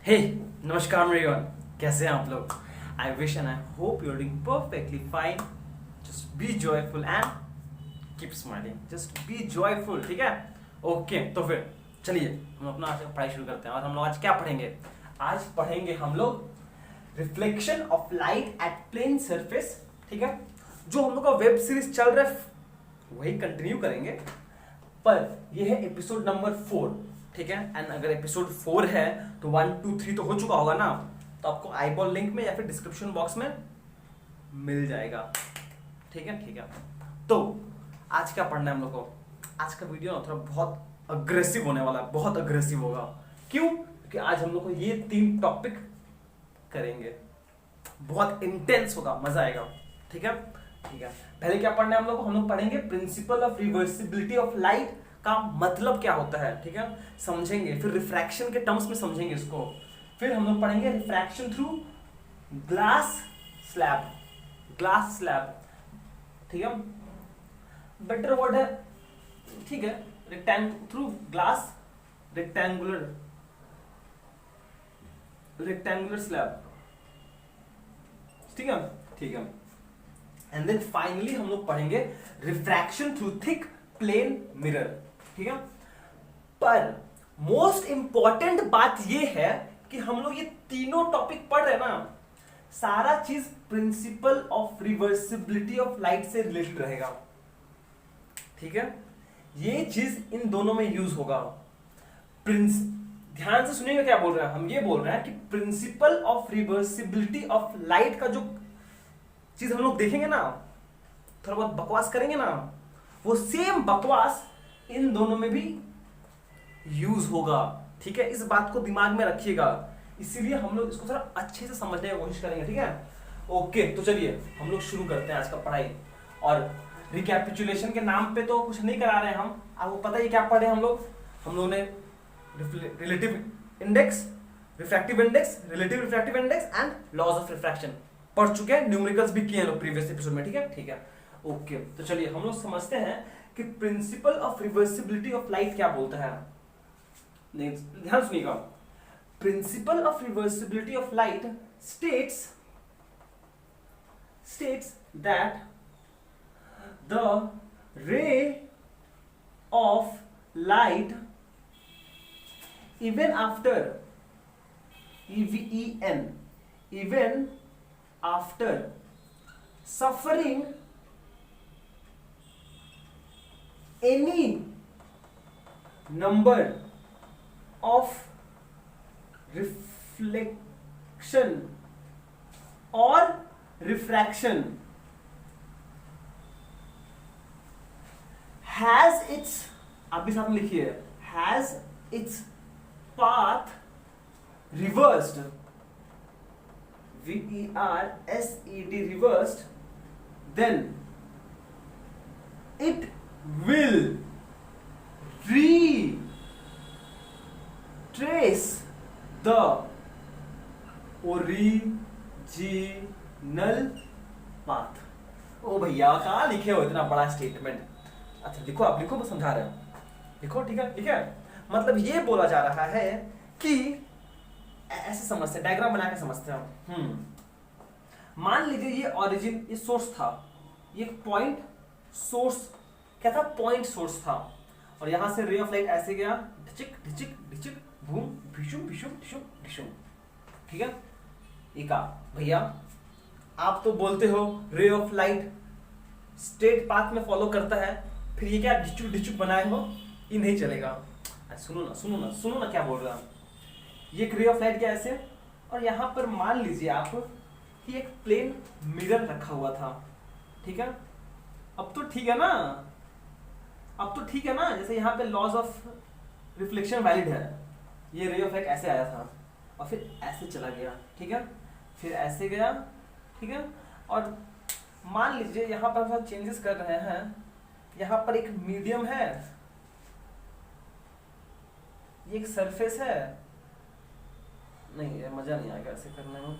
हे नमस्कार एवरीवन, कैसे हैं आप लोग। I wish and I hope you are doing perfectly fine. Just be joyful and keep smiling. Just be joyful, ठीक है। ओके, तो फिर चलिए हम अपना आज पढ़ाई शुरू करते हैं। और हम लोग आज क्या पढ़ेंगे? आज पढ़ेंगे हम लोग reflection of light at plane surface, ठीक है। जो हम लोग का वेब सीरीज चल रहा है वही कंटिन्यू करेंगे, पर यह है एपिसोड नंबर 4, ठीक है। एंड अगर एपिसोड 4 है तो 1 2 3 तो हो चुका होगा ना, तो आपको आई बॉल लिंक में या फिर डिस्क्रिप्शन बॉक्स में मिल जाएगा, ठीक है। ठीक है, तो आज क्या पढ़ना है हम लोग को? आज का वीडियो ना थोड़ा बहुत अग्रेसिव होने वाला है, बहुत अग्रेसिव होगा। क्यों? क्योंकि आज हम लोग को ये 3 टॉपिक करेंगे, बहुत इंटेंस होगा, मजा आएगा, ठीक है। ठीक है, पहले क्या पढ़ना है हम लोग को? हम लोग पढ़ेंगे principal of reversibility of light का मतलब क्या होता है, ठीक है, समझेंगे। फिर रिफ्रैक्शन के टर्म्स में समझेंगे इसको। फिर हम लोग पढ़ेंगे refraction through glass slab, glass slab, ठीक है, बेटर वर्ड है, ठीक है। थ्रू ग्लास रेक्टेंगुलर स्लैब, ठीक है। ठीक है, एंड देन फाइनली हम लोग पढ़ेंगे refraction through thick plane mirror, ठीक है। पर मोस्ट इंपॉर्टेंट बात यह है कि हम लोग ये तीनों टॉपिक पढ़ रहे हैं ना, सारा चीज principal of reversibility of light से रिलेटेड रहेगा, ठीक है। ये चीज इन दोनों में यूज होगा। ध्यान से सुनिएगा क्या बोल रहे हैं हम। ये बोल रहे हैं कि principal of reversibility of light का जो चीज हम लोग देखेंगे ना, थोड़ा बहुत बकवास करेंगे ना, वो सेम बकवास इन दोनों में भी यूज होगा, ठीक है। इस बात को दिमाग में रखिएगा, इसीलिए हम लोग इसको थोड़ा अच्छे से समझने की कोशिश करेंगे, ठीक है। ओके, तो चलिए हम लोग शुरू करते हैं आज का पढ़ाई। और रिकैपिचुलेशन के नाम पे तो कुछ नहीं करा रहे हैं हम, आपको पता ही क्या पढ़े हम लोग ने relative index, refractive index, relative refractive index and laws of refraction पढ़ चुके हैं। न्यूमेरिकल्स भी किए हैं लोग प्रीवियस एपिसोड में, ठीक है। ठीक है, ओके, तो चलिए हम लोग समझते हैं कि principal of reversibility of light क्या बोलता है। ध्यान सुनिएगा। Principal of reversibility of light states that the ray of light even after suffering any number of reflection or refraction has its, आप भी साथ में लिखिए, has its path reversed, VERSED, reversed, then it will retrace the original path। ओ भैया कहाँ लिखे हो इतना बड़ा स्टेटमेंट? अच्छा लिखो, आप लिखो, मैं समझा रहा हूं, लिखो, ठीक है। ठीक है, मतलब ये बोला जा रहा है कि ऐसे समझते, डायग्राम बना के समझते हैं। मान लीजिए ये ओरिजिन, ये सोर्स था, ये पॉइंट सोर्स क्या था? पॉइंट सोर्स था, और यहां से रे ऑफ लाइट ऐसे गया, ढिचिक ढिचिक ढिचिक, भूम भिशुम भिशुम ढिशुम ढिशुम, ठीक है। एक भैया आप तो बोलते हो ray of light straight path में फॉलो करता है, फिर ये क्या ढिचुक ढिचुक बनाए हो? ये नहीं चलेगा। सुनो ना क्या बोल रहा हूं। ये एक रे ऑफ लाइट क्या ऐसे, और यहां पर मान लीजिए आप कि एक प्लेन मिरर रखा हुआ था, ठीक है। अब तो ठीक है ना, जैसे यहाँ पे लॉज ऑफ रिफ्लेक्शन वैलिड है। ये रे ऑफ लाइट ऐसे आया था और फिर ऐसे चला गया, ठीक है, फिर ऐसे गया, ठीक है। और मान लीजिए यहाँ पर हम चेंजेस कर रहे हैं, यहाँ पर एक मीडियम है, ये एक सरफेस है, नहीं ये मजा नहीं आएगा ऐसे करने में,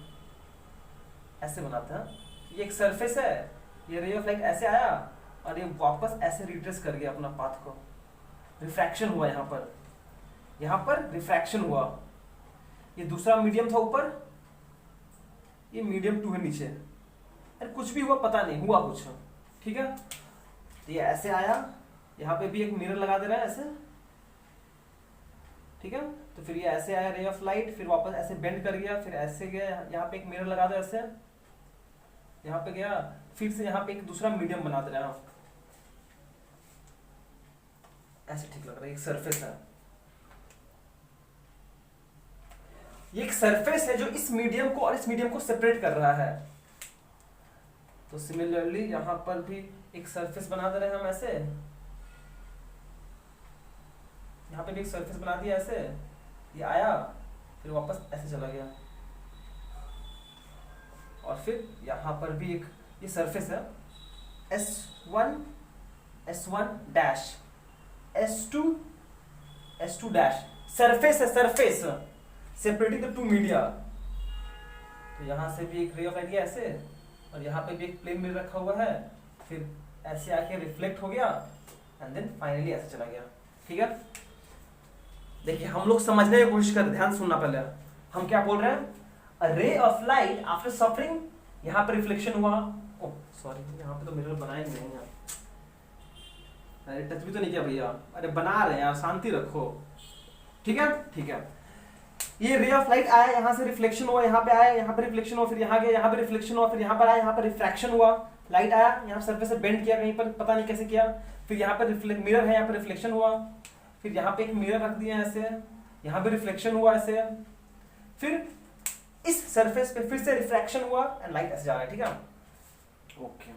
ऐसे बनाते हैं। ये एक सरफेस है, ये रे ऑफ लाइट ऐसे आया और ये वापस ऐसे रिट्रेस कर गया अपना पाथ को, रिफ्रैक्शन हुआ, यहाँ पर रिफ्रैक्शन हुआ। ये दूसरा मीडियम था ऊपर, ये मीडियम 2 है नीचे। अरे कुछ भी हुआ पता नहीं, हुआ कुछ, ठीक है। तो ये ऐसे आया, यहाँ पे भी एक मिरर लगा दे रहा है ऐसे, ठीक है। तो फिर ये ऐसे आया रे ऑफ लाइट, फिर वापस ऐसे बेंड कर गया, फिर ऐसे गया, यहाँ पे एक मिरर लगा दो ऐसे, यहाँ पे गया, फिर से यहाँ पे एक दूसरा मीडियम बना दे रहा है, ऐसे ठीक लग रहा है। एक सरफेस है, ये एक सरफेस है जो इस मीडियम को और इस मीडियम को सेपरेट कर रहा है। तो सिमिलरली यहां पर भी एक सरफेस बना दे रहे हैं हम ऐसे, यहां पे भी एक सरफेस बना दिया ऐसे, ये आया फिर वापस ऐसे चला गया, और फिर यहां पर भी एक ये सरफेस है S1 dash S2 dash, surface है, surface separating the two media. तो यहां से भी एक रे ऑफ लाइट गया ऐसे, और यहाँ पे भी एक प्लेन मिरर रखा हुआ है, फिर ऐसे आके रिफ्लेक्ट हो गया, एंड देन फाइनली ऐसे चला गया, ठीक है। देखिए हम लोग समझने की कोशिश कर, ध्यान सुनना पहले, हम क्या बोल रहे हैं, अ ray of light after suffering, यहाँ पे रिफ्लेक्शन हुआ, ओह सॉरी यहाँ पे तो मिरर बनाए नहीं यार, अरे टच भी तो नहीं किया भैया, अरे बना रहे हैं यार, शांति रखो, ठीक है ठीक है। ये रे ऑफ लाइट आया, यहाँ से रिफ्लेक्शन हुआ, यहाँ पे आया, यहाँ पे रिफ्लेक्शन हुआ, फिर यहाँ गया, यहाँ पे रिफ्लेक्शन हुआ, फिर यहाँ पर आया, यहाँ पर रिफ्रैक्शन हुआ, लाइट आया, यहाँ सरफेस से बेंड किया कहीं पर, पता नहीं कैसे किया, फिर यहाँ पर मिरर है, यहाँ पर रिफ्लेक्शन हुआ, फिर यहाँ पे एक मिरर रख दिया ऐसे, यहाँ पे रिफ्लेक्शन हुआ ऐसे, फिर इस सरफेस पे फिर से रिफ्रैक्शन हुआ, एंड लाइट ऐसे जा रहा है, ठीक है। ओके,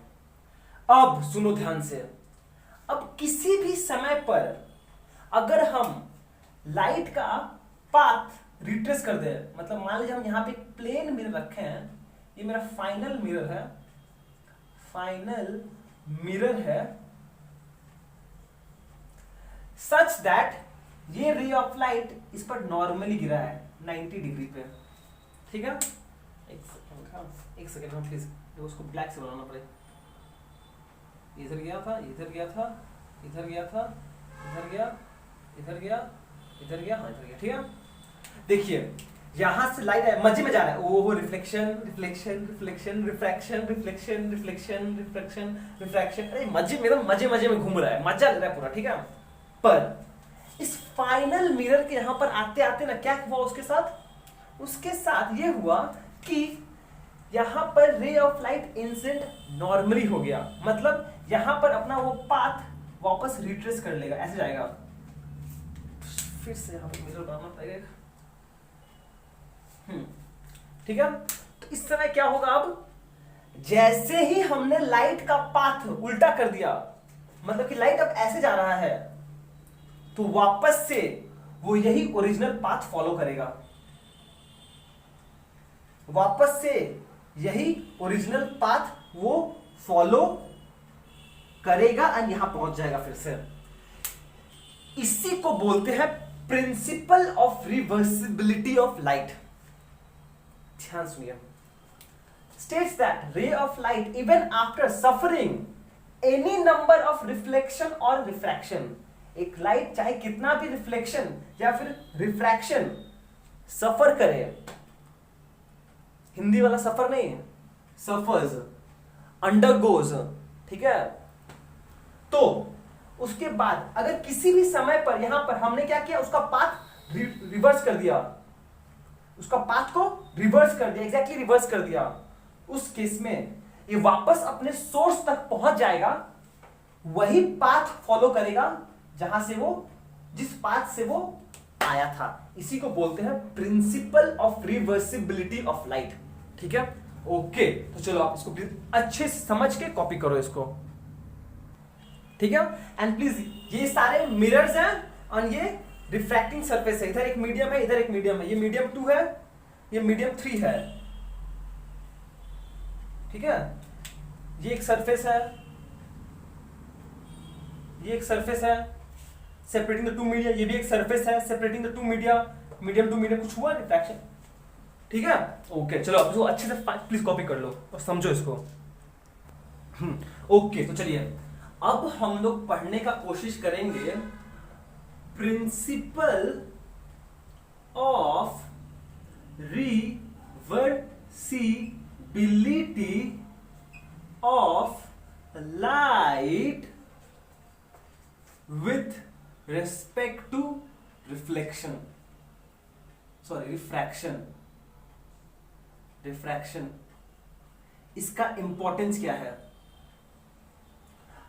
अब सुनो ध्यान से, अब किसी भी समय पर अगर हम लाइट का पाथ रिट्रेस कर दे, मतलब मान लीजिए हम यहाँ पे प्लेन मिरर रखे हैं, ये मेरा फाइनल मिरर है, फाइनल मिरर है, सच दैट ये रे ऑफ लाइट इस पर नॉर्मली गिरा है 90 डिग्री पे, ठीक है। एक सेकेंड हम प्लीज उसको ब्लैक से बनाना पड़ेगा, इधर गया था, इधर गया था, इधर गया था, इधर गया, इधर गया, इधर गया, हाँ इधर गया, ठीक है। देखिए यहां से लाइट है, मजे में जा रहा है, ओहो reflection reflection reflection refraction reflection reflection reflection refraction, अरे मजे में, मजे में घूम रहा है, मजा ले रहा है पूरा, ठीक है। पर इस फाइनल मिरर के यहां पर आते आते ना क्या हुआ उसके साथ ये हुआ कि यहां पर ray of light incident normally हो गया, मतलब यहां पर अपना वो पाथ वापस रिट्रेस कर लेगा, ऐसे जाएगा, फिर से यहां पर मिरर बनाना पड़ेगा, ठीक है। तो इस समय क्या होगा, अब जैसे ही हमने लाइट का पाथ उल्टा कर दिया, मतलब कि लाइट अब ऐसे जा रहा है, तो वापस से वो यही ओरिजिनल पाथ फॉलो करेगा, वापस से यही ओरिजिनल पाथ वो फॉलो करेगा एंड यहां पहुंच जाएगा फिर से। इसी को बोलते हैं principal of reversibility of light. ध्यान सुनिए, states that ray of light even after suffering any number of reflection or refraction, एक लाइट चाहे कितना भी रिफ्लेक्शन या फिर रिफ्रैक्शन सफर करे, हिंदी वाला सफर नहीं, सफर्स, अंडरगोज, ठीक है। तो उसके बाद अगर किसी भी समय पर यहां पर हमने क्या किया, उसका पाथ रिवर्स कर दिया, उसका पाथ को रिवर्स कर दिया, एग्जैक्टली रिवर्स कर दिया, उस केस में ये वापस अपने सोर्स तक पहुंच जाएगा, वही पाथ फॉलो करेगा जहां से वो, जिस पाथ से वो आया था। इसी को बोलते हैं principal of reversibility of light, ठीक है। ओके, तो चलो आप इसको प्लीज अच्छे से समझ के कॉपी करो इसको, ठीक है। एंड प्लीज ये सारे मिरर्स हैं और ये रिफ्रैक्टिंग सरफेस है, इधर एक मीडियम है, इधर एक मीडियम है, ये मीडियम 2 है, ये मीडियम 3 है, ठीक है। ये एक सरफेस है, ये एक सरफेस है सेपरेटिंग द टू मीडिया, ये भी एक सरफेस है separating the two media, medium to medium, कुछ हुआ रिफ्रैक्शन, ठीक है। ओके, चलो आप इसको अच्छे से प्लीज कॉपी कर लो और समझो इसको। ओके, तो चलिए अब हम लोग पढ़ने का कोशिश करेंगे principle of reversibility of light with respect to reflection, sorry refraction. इसका इंपॉर्टेंस क्या है?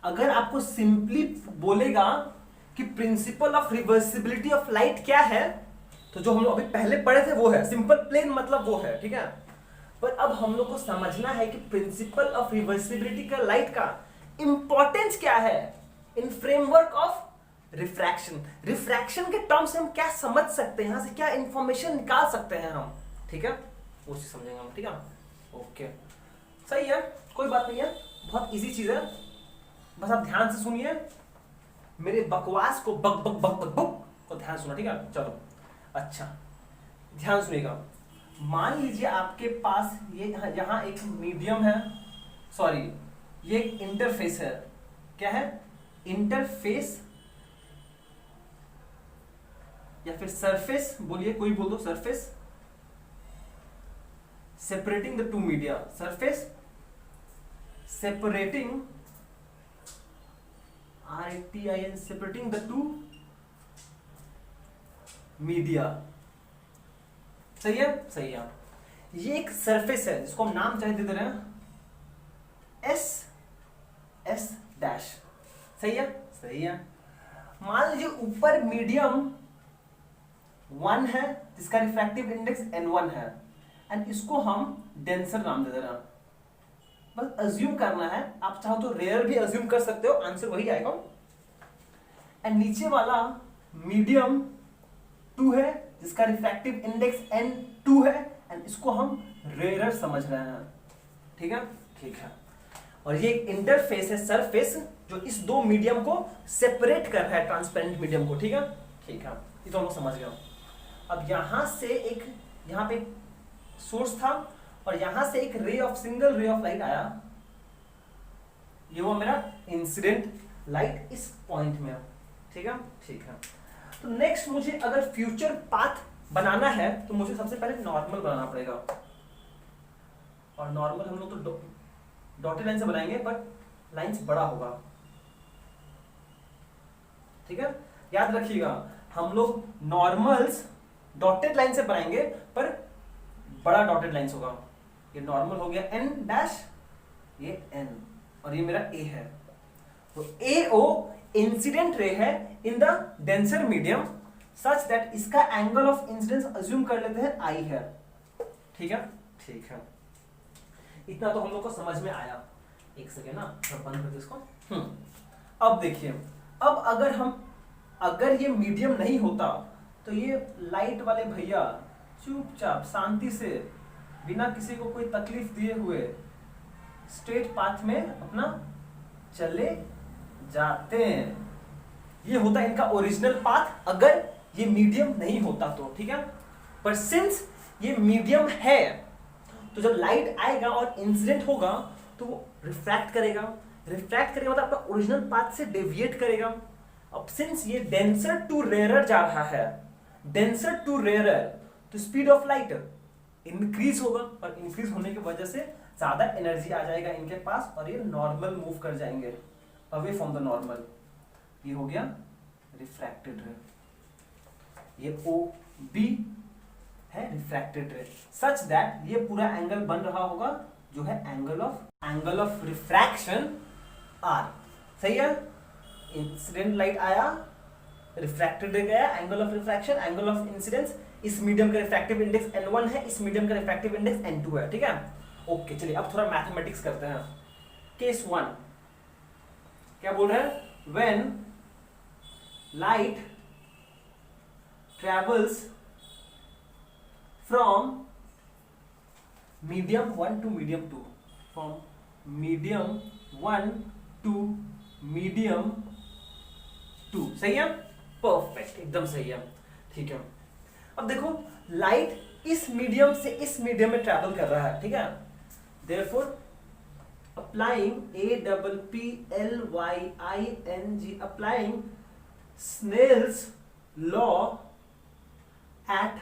अगर आपको सिंपली बोलेगा कि principal of reversibility of light क्या है, तो जो हम लोग अभी पहले पढ़े थे वो है सिंपल प्लेन, मतलब वो है, ठीक है। पर अब हम लोग को समझना है कि प्रिंसिपल ऑफ रिवर्सिबिलिटी का लाइट का इंपॉर्टेंस क्या है इन फ्रेमवर्क ऑफ रिफ्रैक्शन। रिफ्रैक्शन के टर्म्स में हम क्या समझ सकते हैं, यहां से क्या इंफॉर्मेशन निकाल सकते हैं हम, ठीक है, वो चीज समझेंगे हम, ठीक है। ओके, सही है, कोई बात नहीं है, बहुत इजी चीज है, बस आप ध्यान से सुनिए, मेरे बकवास को बक बक बक बक बक को ध्यान सुना, ठीक है। चलो अच्छा, ध्यान सुनिएगा। मान लीजिए आपके पास ये यहां एक मीडियम है, सॉरी ये एक इंटरफेस है, क्या है, इंटरफेस या फिर सरफेस, बोलिए, कोई बोल दो, surface separating the two media, surface separating RATIN separating the two media, सही है, सही है। ये एक सरफेस है जिसको हम नाम चाहे दे दे रहे हैं S डैश, सही है, सही है। मान लीजिए ऊपर मीडियम 1 है जिसका रिफ्रैक्टिव इंडेक्स N1 है, एंड इसको हम डेंसर नाम दे दे रहे हैं। बस अज्यूम करना है, आप चाहो तो रेयर भी अज्यूम कर सकते हो, आंसर वही आएगा। एंड नीचे वाला मीडियम 2 है जिसका रिफ्रैक्टिव इंडेक्स N2 है, एंड इसको हम रेयर समझ रहे हैं, ठीक है, ठीक है। और ये एक इंटरफेस है, सरफेस, जो इस दो मीडियम को सेपरेट कर रहा है, ट्रांसपेरेंट मीडियम को, ठीक है, ठीक है, ये तो हम लोग समझ गए। अब यहां से एक, यहां पे सोर्स था और यहां से एक सिंगल रे ऑफ लाइट आया, ये वो मेरा इंसिडेंट लाइट इस पॉइंट में, ठीक है, ठीक है। तो नेक्स्ट मुझे अगर फ्यूचर पाथ बनाना है तो मुझे सबसे पहले नॉर्मल बनाना पड़ेगा, और नॉर्मल हम लोग तो डॉटेड लाइन से बनाएंगे, पर लाइंस बड़ा होगा, ठीक है, याद रखिएगा, हम लोग नॉर्मल्स डॉटेड लाइन से बनाएंगे पर बड़ा डॉटेड लाइंस होगा। ये नॉर्मल हो गया N डैश, ये N, और ये मेरा A है, तो AO इंसिडेंट रे है in the denser medium such that इसका एंगल ऑफ इंसिडेंस अज्यूम कर लेते हैं I है, ठीक है, ठीक है। इतना तो हम लोग को समझ में आया। एक सेकेंड ना, बंद कर दो इसको। अब देखिए, अब अगर ये मीडियम नहीं होता तो ये लाइट वाले भैया चुपचाप शांति से बिना किसी को कोई तकलीफ दिए हुए स्ट्रेट पाथ में अपना चले जाते हैं। ये होता इनका ओरिजिनल पाथ अगर ये मीडियम नहीं होता तो, ठीक है। पर सिंस ये मीडियम है तो जब लाइट आएगा और इंसिडेंट होगा तो वो रिफ्रैक्ट करेगा मतलब अपना ओरिजिनल पाथ से डेविएट करेगा। अब सिंस ये डेंसर टू रेयरर जा रहा है, डेंसर टू रेयरर, तो स्पीड ऑफ लाइट इंक्रीज होगा, और इंक्रीज होने की वजह से ज्यादा एनर्जी आ जाएगा इनके पास और ये नॉर्मल मूव कर जाएंगे, अवे फ्रॉम द नॉर्मल। ये हो गया रिफ्रैक्टेड रे, ये OB है रिफ्रैक्टेड रे, सच दैट ये पूरा एंगल बन रहा होगा जो है एंगल ऑफ रिफ्रैक्शन R, सही है। इंसिडेंट लाइट आया, रिफ्रैक्टेड रे गया, angle of refraction, angle of incidence, इस मीडियम का रिफ्रैक्टिव इंडेक्स N1 है, इस मीडियम का रिफ्रैक्टिव इंडेक्स N2 है, ठीक है। ओके, चलिए अब थोड़ा मैथमेटिक्स करते हैं। केस 1 क्या बोल रहे हैं, when light travels from medium 1 to medium 2, from medium 1 to medium 2, सही है, परफेक्ट, एकदम सही है, ठीक है। अब देखो लाइट इस मीडियम से इस मीडियम में ट्रैवल कर रहा है, ठीक है। Therefore applying APPLYING, applying Snell's law at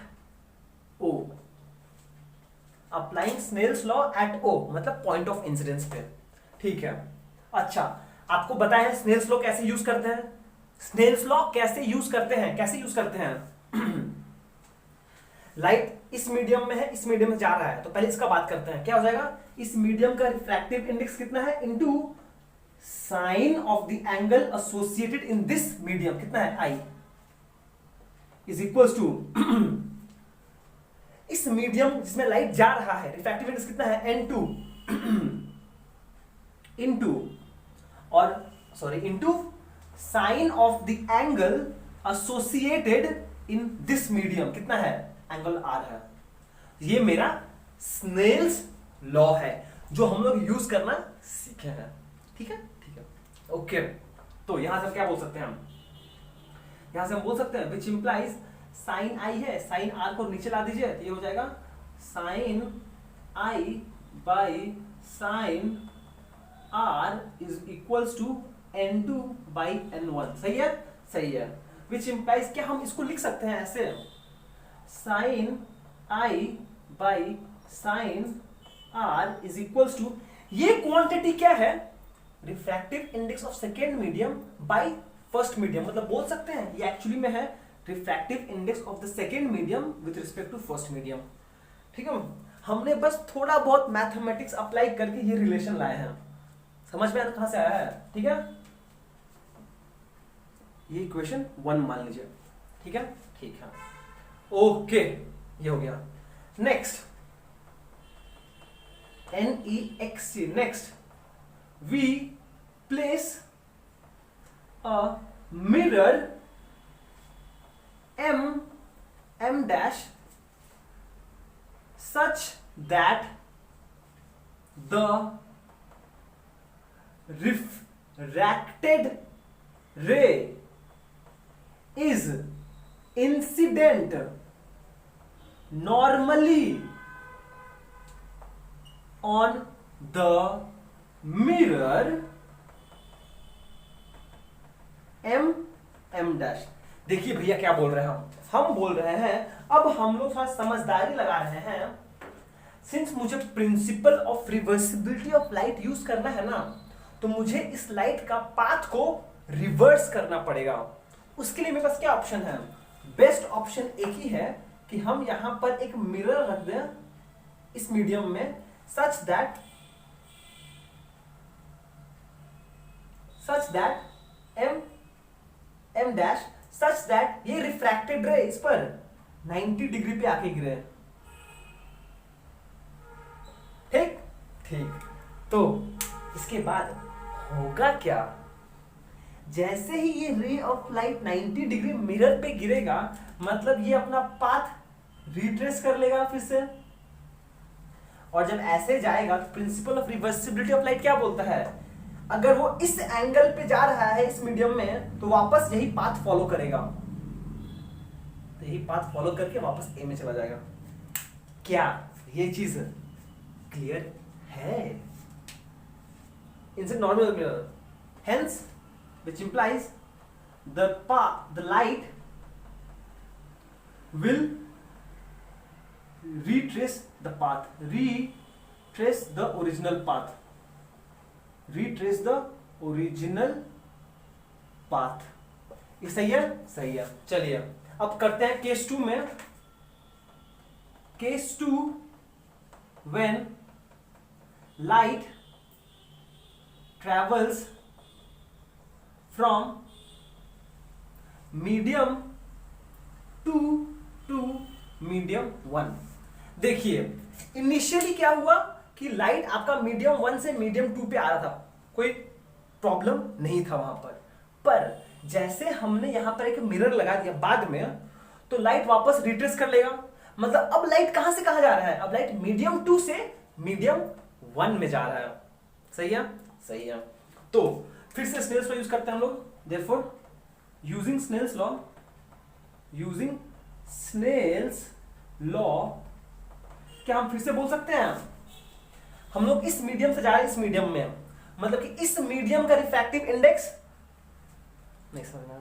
O, applying Snell's law at O, मतलब पॉइंट ऑफ इंसिडेंस पे। ठीक है, अच्छा आपको बताया स्नेल्स लॉ कैसे यूज करते हैं, स्नेल्स लॉ कैसे यूज करते हैं, कैसे यूज करते हैं। लाइट इस मीडियम में है, इस मीडियम में जा रहा है, तो पहले इसका बात करते हैं, क्या हो जाएगा, इस मीडियम का रिफ्रैक्टिव इंडेक्स कितना है, into sine of the angle associated in this medium, कितना है, आई, इज इक्वल्स टू इस मीडियम जिसमें लाइट जा रहा है रिफ्रैक्टिव इंडेक्स कितना है, n2 इनटू, और sorry into sine of the angle associated in this medium, कितना है, एंगल r है। ये मेरा स्नेल्स लॉ है जो हम लोग यूज करना सीखे हैं। ठीक है, ठीक है, ओके। तो यहां से क्या बोल सकते हैं हम, यहां से हम बोल सकते हैं विच इंप्लाइज साइन आई है, साइन आर को नीचे ला दीजिए, ये हो जाएगा sine I by sine R is equals to n2 by n1। सही है, सही है। विच इंप्लाइज, क्या हम इसको लिख सकते हैं ऐसे, sine I by sine R is equals to, ये क्वांटिटी क्या है, refractive index of second medium by first medium, मतलब बोल सकते हैं ये एक्चुअली में है refractive index of the second medium with respect to first medium. ठीक है, हमने बस थोड़ा बहुत मैथमेटिक्स अप्लाई करके ये रिलेशन लाए हैं, समझ में कहां से आया है। ठीक है, ये इक्वेशन 1 मान लीजिए। ठीक है, ठीक है, ओके, ये हो गया। Next NEXT, next we place a mirror M dash such that the refracted ray is incident normally on the mirror M dash। देखिए भैया क्या बोल रहे हैं हम बोल रहे हैं, अब हम लोग थोड़ा समझदारी लगा रहे हैं, सिंस मुझे principal of reversibility of light use करना है ना, तो मुझे इस लाइट का पाथ को रिवर्स करना पड़ेगा। उसके लिए मेरे पास क्या ऑप्शन है, बेस्ट ऑप्शन एक ही है कि हम यहां पर एक मिरर रख दें इस मीडियम में, such that M dash such that ये रिफ्रैक्टेड रे इस पर 90 डिग्री पे आके गिरे। ठीक ठीक, तो इसके बाद होगा क्या, जैसे ही ये ray of light 90 degree mirror पे गिरेगा, मतलब ये अपना पाथ रिट्रेस कर लेगा फिर से, और जब ऐसे जाएगा तो principal of reversibility of light क्या बोलता है, अगर वो इस एंगल पे जा रहा है इस मीडियम में, तो वापस यही पाथ फॉलो करेगा, तो यही पाथ फॉलो करके वापस ए में चला जाएगा। क्या ये चीज क्लियर है, इनसे normal mirror, hence which implies the light will retrace the path, retrace the original path, retrace the original path। ये सही है, सही है। चलिए अब करते हैं केस 2 में, case 2 when light travels from medium 2 to medium 1। देखिए इनिशियली क्या हुआ कि लाइट आपका मीडियम 1 से मीडियम 2 पे आ रहा था, कोई प्रॉब्लम नहीं था वहां पर जैसे हमने यहां पर एक मिरर लगा दिया बाद में, तो लाइट वापस रिट्रेस कर लेगा, मतलब अब लाइट कहां से कहां जा रहा है, अब लाइट मीडियम 2 से मीडियम 1 में जा रहा है। सही है, सही है। तो फिर से स्नेल्स लॉ यूज करते हैं हम लोग, देयरफॉर यूजिंग स्नेल्स लॉ क्या हम फिर से बोल सकते हैं, हम लोग इस मीडियम से जा रहे हैं इस मीडियम में, मतलब कि इस मीडियम का रिफ्रैक्टिव इंडेक्स नहीं समझना,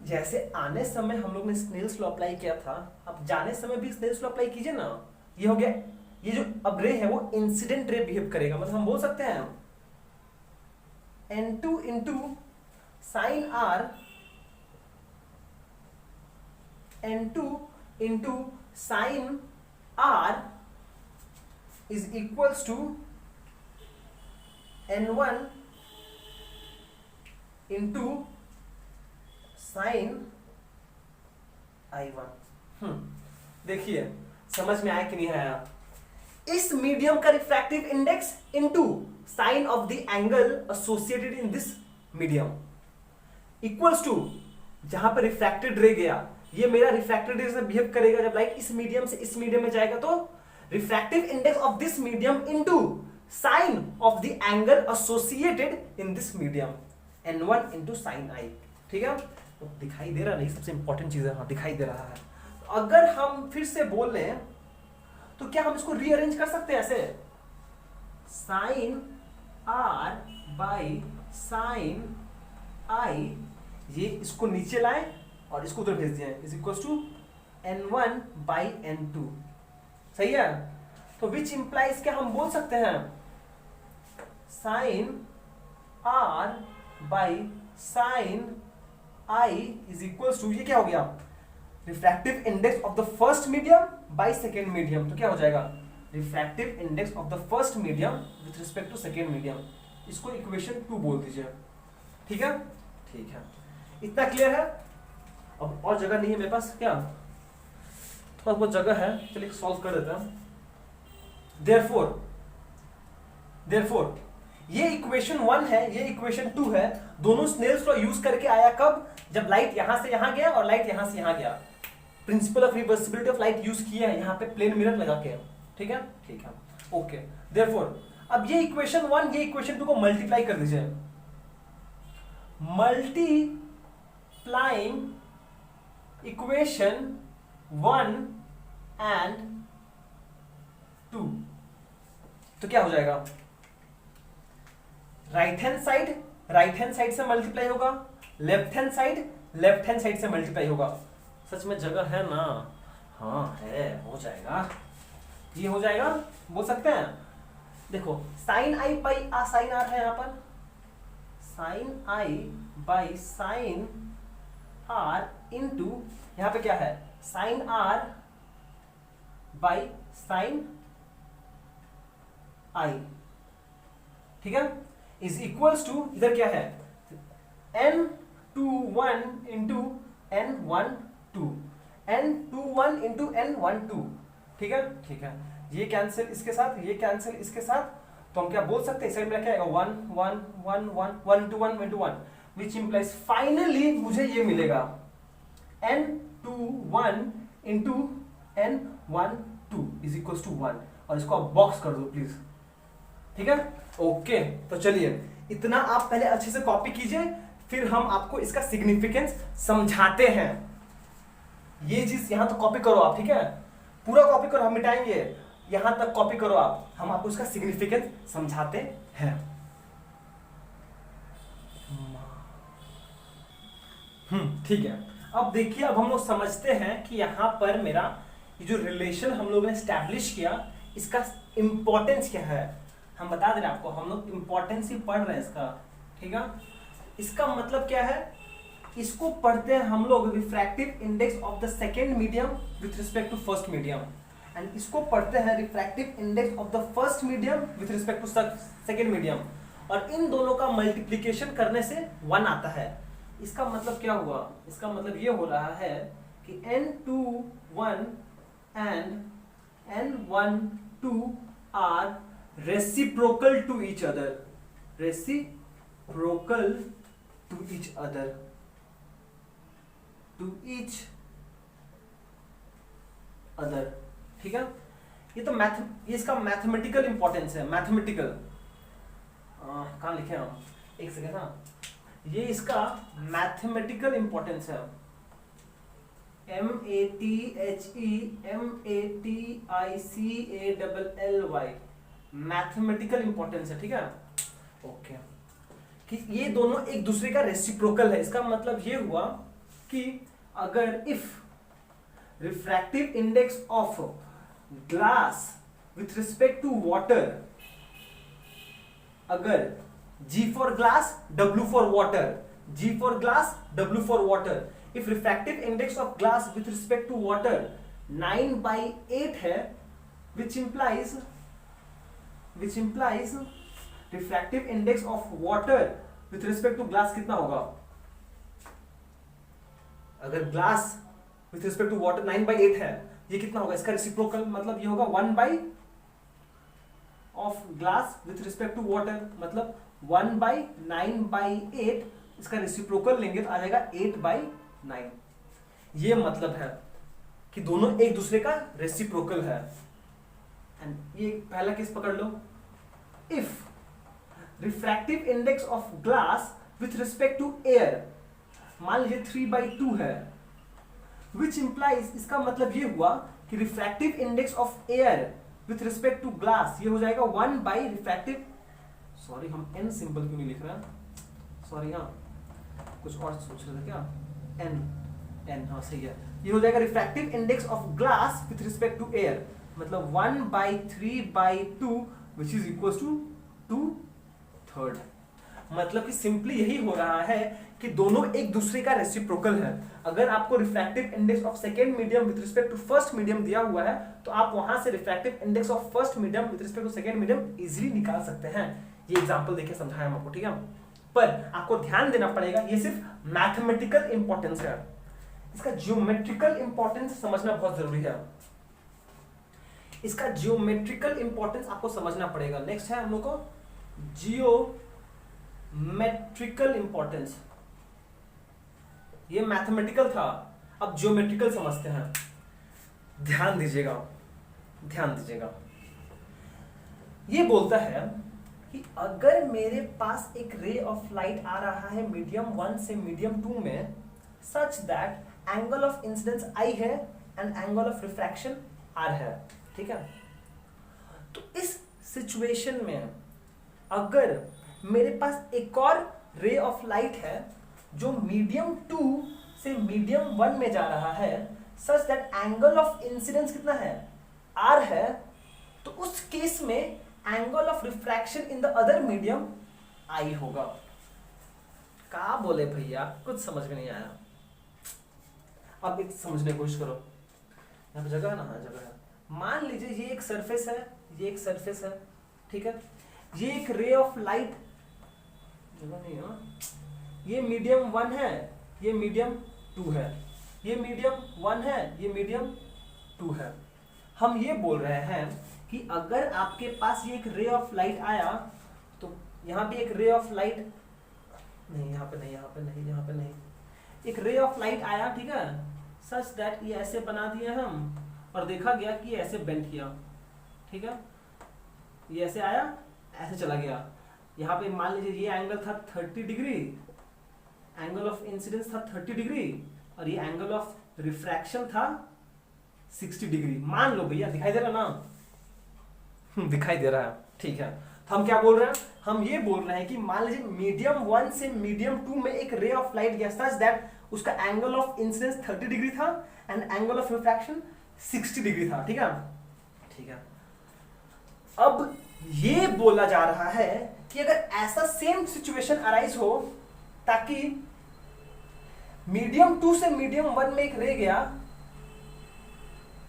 जैसे आने समय हम लोग ने स्नेल्स लॉ अप्लाई किया था, अब जाने समय भी स्नेल्स लॉ अप्लाई कीजिए ना। ये हो गया, ये जो अब रे है वो इंसिडेंट रे बिहेव करेगा, मतलब हम बोल सकते हैं n2 into sine R, n2 into sine R is equals to n1 into sine I1। देखिए समझ में आया कि नहीं आया? इस मीडियम का refractive index into sine of the angle associated in this medium equals to, जहां पर रिफ्रैक्टेड रे गया, ये मेरा रिफ्रैक्टेड रे से बिहेव करेगा जब लाइट इस मीडियम से इस मीडियम में जाएगा, तो refractive index of this medium into sine of the angle associated in this medium n1 into sign I। ठीक है, तो दिखाई दे रहा नहीं, सबसे इंपॉर्टेंट चीज है, हाँ दिखाई दे रहा है। तो अगर हम फिर से बोल लें तो क्या हम इसको रीअरेंज कर सकते हैं ऐसे, sine R by sine I, ये इसको नीचे लाए और इसको उधर भेज दिया, is equal to n1 by n2। सही है, तो विच इंप्लाइज क्या हम बोल सकते हैं, sine R by sine I is equal to, ये क्या हो गया, refractive index of the first medium by second medium. तो क्या हो जाएगा, refractive index of the first medium with respect to second medium. इसको इक्वेशन 2 बोल दीजिए। ठीक है, ठीक है, इतना क्लियर है? अब और जगह नहीं है मेरे पास, क्या थोड़ा बहुत जगह है, चलिए सॉल्व कर देता हूं। देयरफॉर ये इक्वेशन 1 है, ये इक्वेशन 2 है, दोनों स्नेल्स लॉ यूज करके आया कब, जब लाइट यहां से यहां गया और लाइट यहां से यहां गया। Principal of reversibility of light use किया है यहां पे प्लेन मिरर लगा के। ठीक है, ठीक है, ओके। देयरफॉर अब ये इक्वेशन 1 ये इक्वेशन 2 को मल्टीप्लाई कर दीजिए, मल्टीप्लाइंग इक्वेशन 1 एंड 2, तो क्या हो जाएगा, राइट हैंड साइड से मल्टीप्लाई होगा, लेफ्ट हैंड साइड से मल्टीप्लाई होगा। सच में जगह है ना, हाँ है, हो जाएगा, ये हो जाएगा, बोल सकते हैं। देखो sine I by sine R है, यहां पर sine I by sine R into यहां पे क्या है, sine R by sine I। ठीक है, इज इक्वल्स टू, इधर क्या है, n21 into n12, n21 into n12। ठीक है, ठीक है, ये कैंसिल इसके साथ, ये कैंसिल इसके साथ, तो हम क्या बोल सकते हैं, इस साइड में क्या आएगा, 1 1 1 1 1 into 1 into 1, which implies finally मुझे ये मिलेगा n21 into n12 is equal to 1, और इसको आप बॉक्स कर दो प्लीज। ठीक है, ओके। तो चलिए इतना आप पहले अच्छे से कॉपी कीजिए, फिर हम आपको इसका सिग्निफिकेंस समझाते हैं। ये चीज यहां तो कॉपी करो आप, ठीक है, पूरा कॉपी करो, हम मिटाएंगे, यहां तक कॉपी करो आप, हम आपको इसका सिग्निफिकेंस समझाते हैं। ठीक है, अब देखिए, अब हम लोग समझते हैं कि यहां पर मेरा ये जो रिलेशन हम लोग ने स्टैब्लिश किया, इसका इंपॉर्टेंस क्या है, हम बता दे रहे हैं आपको, हम लोग इंपॉर्टेंस ही पढ़ रहे हैं इसका। ठीक है, इसका मतलब क्या है, इसको पढ़ते हैं हम लोग refractive index of the second medium with respect to first medium, and इसको पढ़ते हैं refractive index of the first medium with respect to second medium, और इन दोनों का मल्टीप्लीकेशन करने से 1 आता है। इसका मतलब क्या हुआ, इसका मतलब ये हो रहा है कि n21 and n12 are reciprocal to each other, reciprocal to each other, to each other। ठीक है, ये तो ये इसका मैथमेटिकल इंपॉर्टेंस है, मैथमेटिकल, कहां लिखे हम, एक सेकेंड, हाँ, ये इसका मैथमेटिकल इंपॉर्टेंस है, MATHEMATICALLY, मैथमेटिकल इंपॉर्टेंस है। ठीक है, ओके, कि ये दोनों एक दूसरे का रेसिप्रोकल है। इसका मतलब ये हुआ कि अगर if refractive index of glass with respect to water, अगर G for glass, W for water, G for glass, W for water, if refractive index of glass with respect to water 9/8 है, which implies refractive index of water with respect to glass कितना होगा? अगर glass with respect to water 9/8 है, ये कितना होगा? इसका reciprocal मतलब ये होगा 1 by of glass with respect to water, मतलब 1/9/8, इसका रेसिप्रोकल लेंगे तो आ जाएगा 8/9। ये मतलब है कि दोनों एक दूसरे का रेसिप्रोकल है। एंड ये पहला केस पकड़ लो, if refractive index of glass with respect to air, मान लीजिए 3/2 है, विच इंप्लाइज, इसका मतलब ये हुआ कि refractive index of air with respect to glass ये हो जाएगा 1 बाई रिफ्रैक्टिव, सॉरी हम n सिंबल क्यों नहीं लिख रहे हैं, सॉरी, हाँ कुछ और सोच रहे थे क्या, n, हाँ सही है, ये हो जाएगा refractive index of glass with respect to air, मतलब 1/3/2 विच इज इक्वल टू 2/3। मतलब कि सिंपली यही हो रहा है कि दोनों एक दूसरे का रेसिप्रोकल है। अगर आपको refractive index of second medium with respect to first medium दिया हुआ है तो आप वहां से refractive index of first medium with respect to second medium easily निकाल सकते हैं। ये एग्जांपल देखिए समझाया हम आपको, ठीक है, पर आपको ध्यान देना पड़ेगा, ये सिर्फ मैथमेटिकल इंपॉर्टेंस है, इसका जियोमेट्रिकल इंपॉर्टेंस समझना बहुत जरूरी है, इसका जियोमेट्रिकल इंपॉर्टेंस आपको समझना पड़ेगा। नेक्स्ट है हम लोग को जियोमेट्रिकल इंपॉर्टेंस, ये मैथमेटिकल था, अब जियोमेट्रिकल समझते हैं। ध्यान दीजिएगा, ध्यान दीजिएगा, ये बोलता है कि अगर मेरे पास एक रे ऑफ लाइट आ रहा है मीडियम 1 से मीडियम 2 में, such that angle of incidence I है and angle of refraction R है, ठीक है। तो इस सिचुएशन में अगर मेरे पास एक और रे ऑफ लाइट है जो मीडियम 2 से मीडियम 1 में जा रहा है, such that angle of incidence कितना है, R है, तो उस केस में angle of refraction in the other medium I होगा। क्या बोले भैया, कुछ समझ में नहीं आया, अब एक समझने की कोशिश करो। यहाँ पे जगह है ना, हाँ जगह है। मान लीजिए ये एक सरफेस है, ये एक सरफेस है, ठीक है, ये एक रे ऑफ लाइट, जगह नहीं है, ये मीडियम 1 है, ये मीडियम 2 है, ये मीडियम 1 है, ये मीडियम 2 है। हम ये बोल रहे हैं कि अगर आपके पास ये एक रे ऑफ लाइट आया तो यहाँ पे एक रे ऑफ लाइट नहीं, यहाँ पे नहीं, यहाँ पे नहीं, यहाँ पे नहीं, एक रे ऑफ लाइट आया, ठीक है, सच दैट ये ऐसे बना दिए हम और देखा गया कि ये ऐसे बेंड किया, ठीक है, ये ऐसे आया, ऐसे चला गया। यहाँ पे मान लीजिए ये एंगल था 30 डिग्री, एंगल ऑफ इंसिडेंस था 30 डिग्री और ये एंगल ऑफ रिफ्रैक्शन था 60 डिग्री। मान लो भैया, दिखाई दे रहा ना, दिखाई दे रहा है, ठीक है। तो हम क्या बोल रहे हैं, हम ये बोल रहे हैं कि मान लीजिए मीडियम 1 से मीडियम 2 में एक रे ऑफ लाइट गया, सच दैट उसका एंगल ऑफ इंसिडेंस 30 डिग्री था and angle of refraction 60 degree था, ठीक है, ठीक है। अब ये बोला जा रहा है कि अगर ऐसा सेम सिचुएशन अराइज हो ताकि मीडियम 2 से मीडियम 1 में एक रे गया,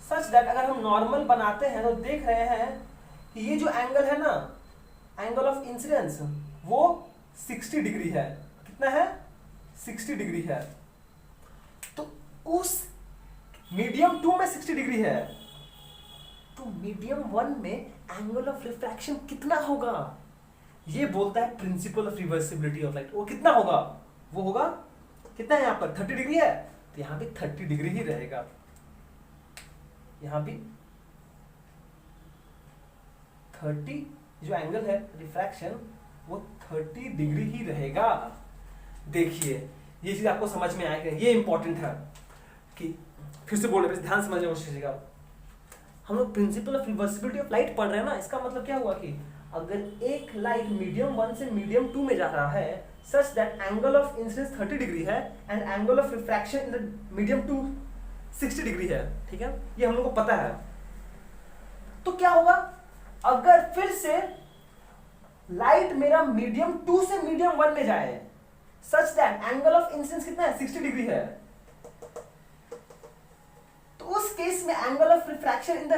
सच दैट अगर हम नॉर्मल बनाते हैं तो देख रहे हैं कि ये जो एंगल है ना, एंगल ऑफ इंसिडेंस, वो 60 डिग्री है। कितना है, 60 डिग्री है। तो उस मीडियम 2 में 60 डिग्री है, तो मीडियम 1 में एंगल ऑफ रिफ्रैक्शन कितना होगा, ये बोलता है principal of reversibility of light. वो कितना होगा, वो होगा कितना है, यहाँ पर 30 डिग्री है तो यहाँ पे 30 डिग्री ही रहेगा, यहाँ भी 30, जो एंगल है रिफ्रैक्शन वो 30 डिग्री ही रहेगा। देखिए ये चीज आपको समझ में आएगा, ये इंपॉर्टेंट है कि फिर से बोल रहे, ध्यान समझने की कोशिश कीजिएगा। हम लोग principal of reversibility of light पढ़ रहे हैं ना, इसका मतलब क्या हुआ कि अगर एक लाइट मीडियम 1 से मीडियम 2 में जा रहा है, such that angle of incidence 30 degree है and angle of refraction in the medium to 60 degree है, ठीक है, ये हम लोग को पता है। तो क्या होगा अगर फिर से लाइट मेरा मीडियम 2 से मीडियम 1 में जाए, such that angle of incidence कितना है 60 डिग्री है, तो उस केस में angle of refraction in the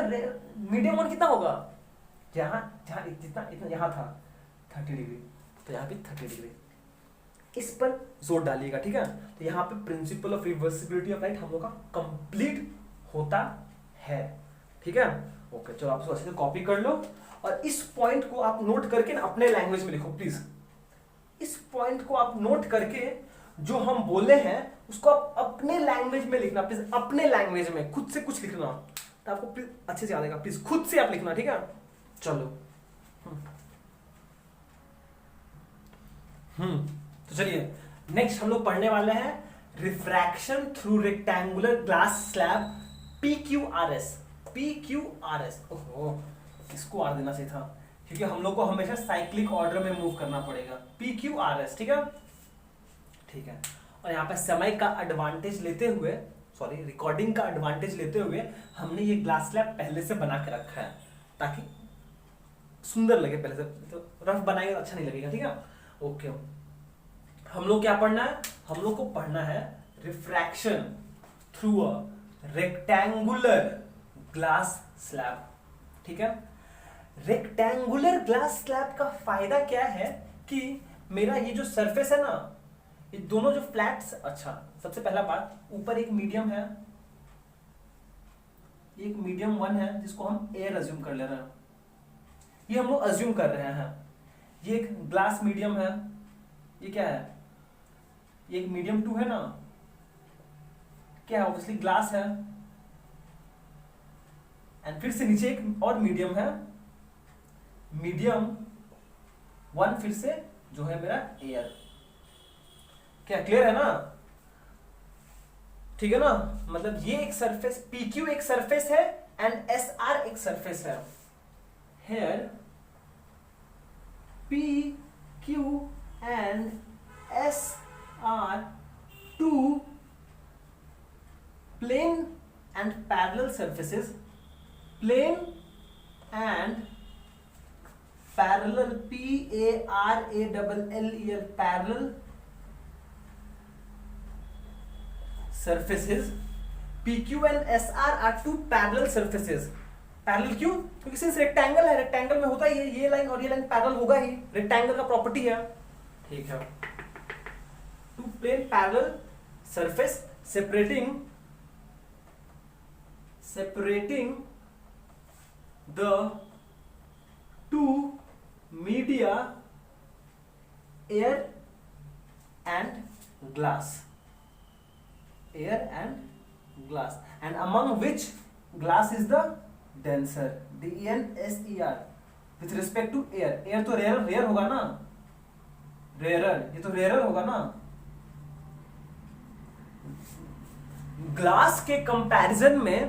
medium 1 कितना होगा, जहां जहां जितना इतना यहां था 30 डिग्री, तो यहां भी 30 डिग्री। इस पर जोर डालिएगा, ठीक है। तो यहाँ पे principal of reversibility of light हम लोग का कंप्लीट होता है, ठीक है। ओके, चलो आप अच्छे से कॉपी कर लो और इस पॉइंट को आप नोट करके ना अपने लैंग्वेज में लिखो प्लीज। इस पॉइंट को आप नोट करके जो हम बोले हैं उसको आप अपने लैंग्वेज में लिखना प्लीज, अपने लैंग्वेज में खुद से कुछ लिखना, तो आपको प्लीज अच्छे से याद आएगा, प्लीज खुद से आप लिखना, ठीक है। चलो तो चलिए नेक्स्ट हम लोग पढ़ने वाले हैं refraction through rectangular glass slab PQRS। PQRS, ओहो इसको आर देना चाहिए था क्योंकि हम लोग को हमेशा साइक्लिक ऑर्डर में मूव करना पड़ेगा। PQRS, ठीक है, ठीक है। और यहाँ पे समय का एडवांटेज लेते हुए, सॉरी रिकॉर्डिंग का एडवांटेज लेते हुए हमने ये ग्लास स्लैब पहले से बना के रखा है ताकि सुंदर लगे, पहले से तो रफ बनाएंगे तो अच्छा नहीं लगेगा, ठीक है। ओके, हम लोग क्या पढ़ना है, हम लोग को पढ़ना है refraction through a rectangular glass slab, ठीक है। रेक्टेंगुलर ग्लास स्लैब का फायदा क्या है कि मेरा ये जो सरफेस है ना, ये दोनों जो फ्लैट्स, अच्छा सबसे पहला बात, ऊपर एक मीडियम है, एक मीडियम 1 है जिसको हम एयर अज्यूम कर ले रहे हैं, ये हम लोग अज्यूम कर रहे हैं। ये एक ग्लास मीडियम है, ये क्या है, ये एक मीडियम 2 है ना, क्या है ऑब्वियसली ग्लास है, एंड फिर से नीचे एक और मीडियम है, मीडियम 1 फिर से जो है मेरा एयर। क्या क्लियर है ना, ठीक है ना। मतलब ये एक सरफेस PQ एक सरफेस है एंड SR एक सरफेस है। Here PQ and SR two plane and parallel surfaces, plane and parallel, PARALLEL, parallel surfaces। PQ and SR are two parallel surfaces। Parallel क्यों, क्योंकि सिंस रेक्टेंगल है, rectangle में होता ही है, ये लाइन और ये लाइन पैरेलल होगा ही, रेक्टेंगल का प्रॉपर्टी है, ठीक है। Two plane parallel surface separating the two media air and glass, and among which glass is the denser, DENSER, with respect to air। air तो रेयर होगा ना, ये तो रेयर होगा ना, ग्लास के कंपैरिजन में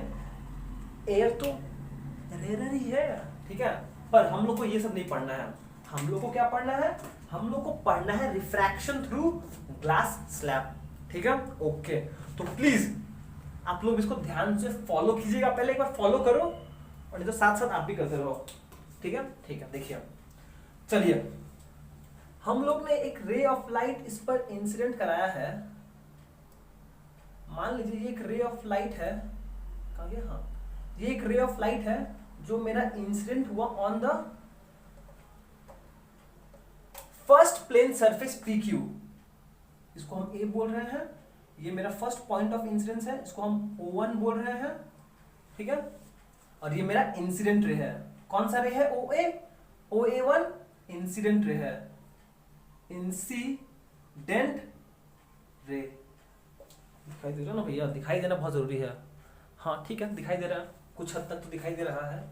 एयर तो रेयर ही है, ठीक है। पर हम लोग को ये सब नहीं पढ़ना है, हम लोग को क्या पढ़ना है, हम लोग को पढ़ना है रिफ्रैक्शन थ्रू ग्लास स्लैब, ठीक है। ओके, तो प्लीज आप लोग इसको ध्यान से फॉलो कीजिएगा, पहले एक बार फॉलो करो और नहीं तो साथ साथ आप भी करते रहो, ठीक है, ठीक है। देखिए चलिए, हम लोग ने एक रे ऑफ लाइट इस पर इंसिडेंट कराया है, मान लीजिए ये एक रे ऑफ लाइट है, कहाँ गया, हाँ, ये एक रे ऑफ लाइट है जो मेरा इंसिडेंट हुआ on the first plane surface PQ, इसको हम A बोल रहे हैं, ये मेरा फर्स्ट पॉइंट ऑफ इंसिडेंस है, इसको हम O1 बोल रहे हैं, ठीक है। और ये मेरा इंसिडेंट रे है, कौन सा रे है, OA1 इंसिडेंट रे है, इंसिडेंट रे, दिखाई दे रहा ना भैया, दिखाई देना बहुत जरूरी है, हाँ ठीक है, दिखाई दे रहा है, कुछ हद तक तो दिखाई दे रहा है,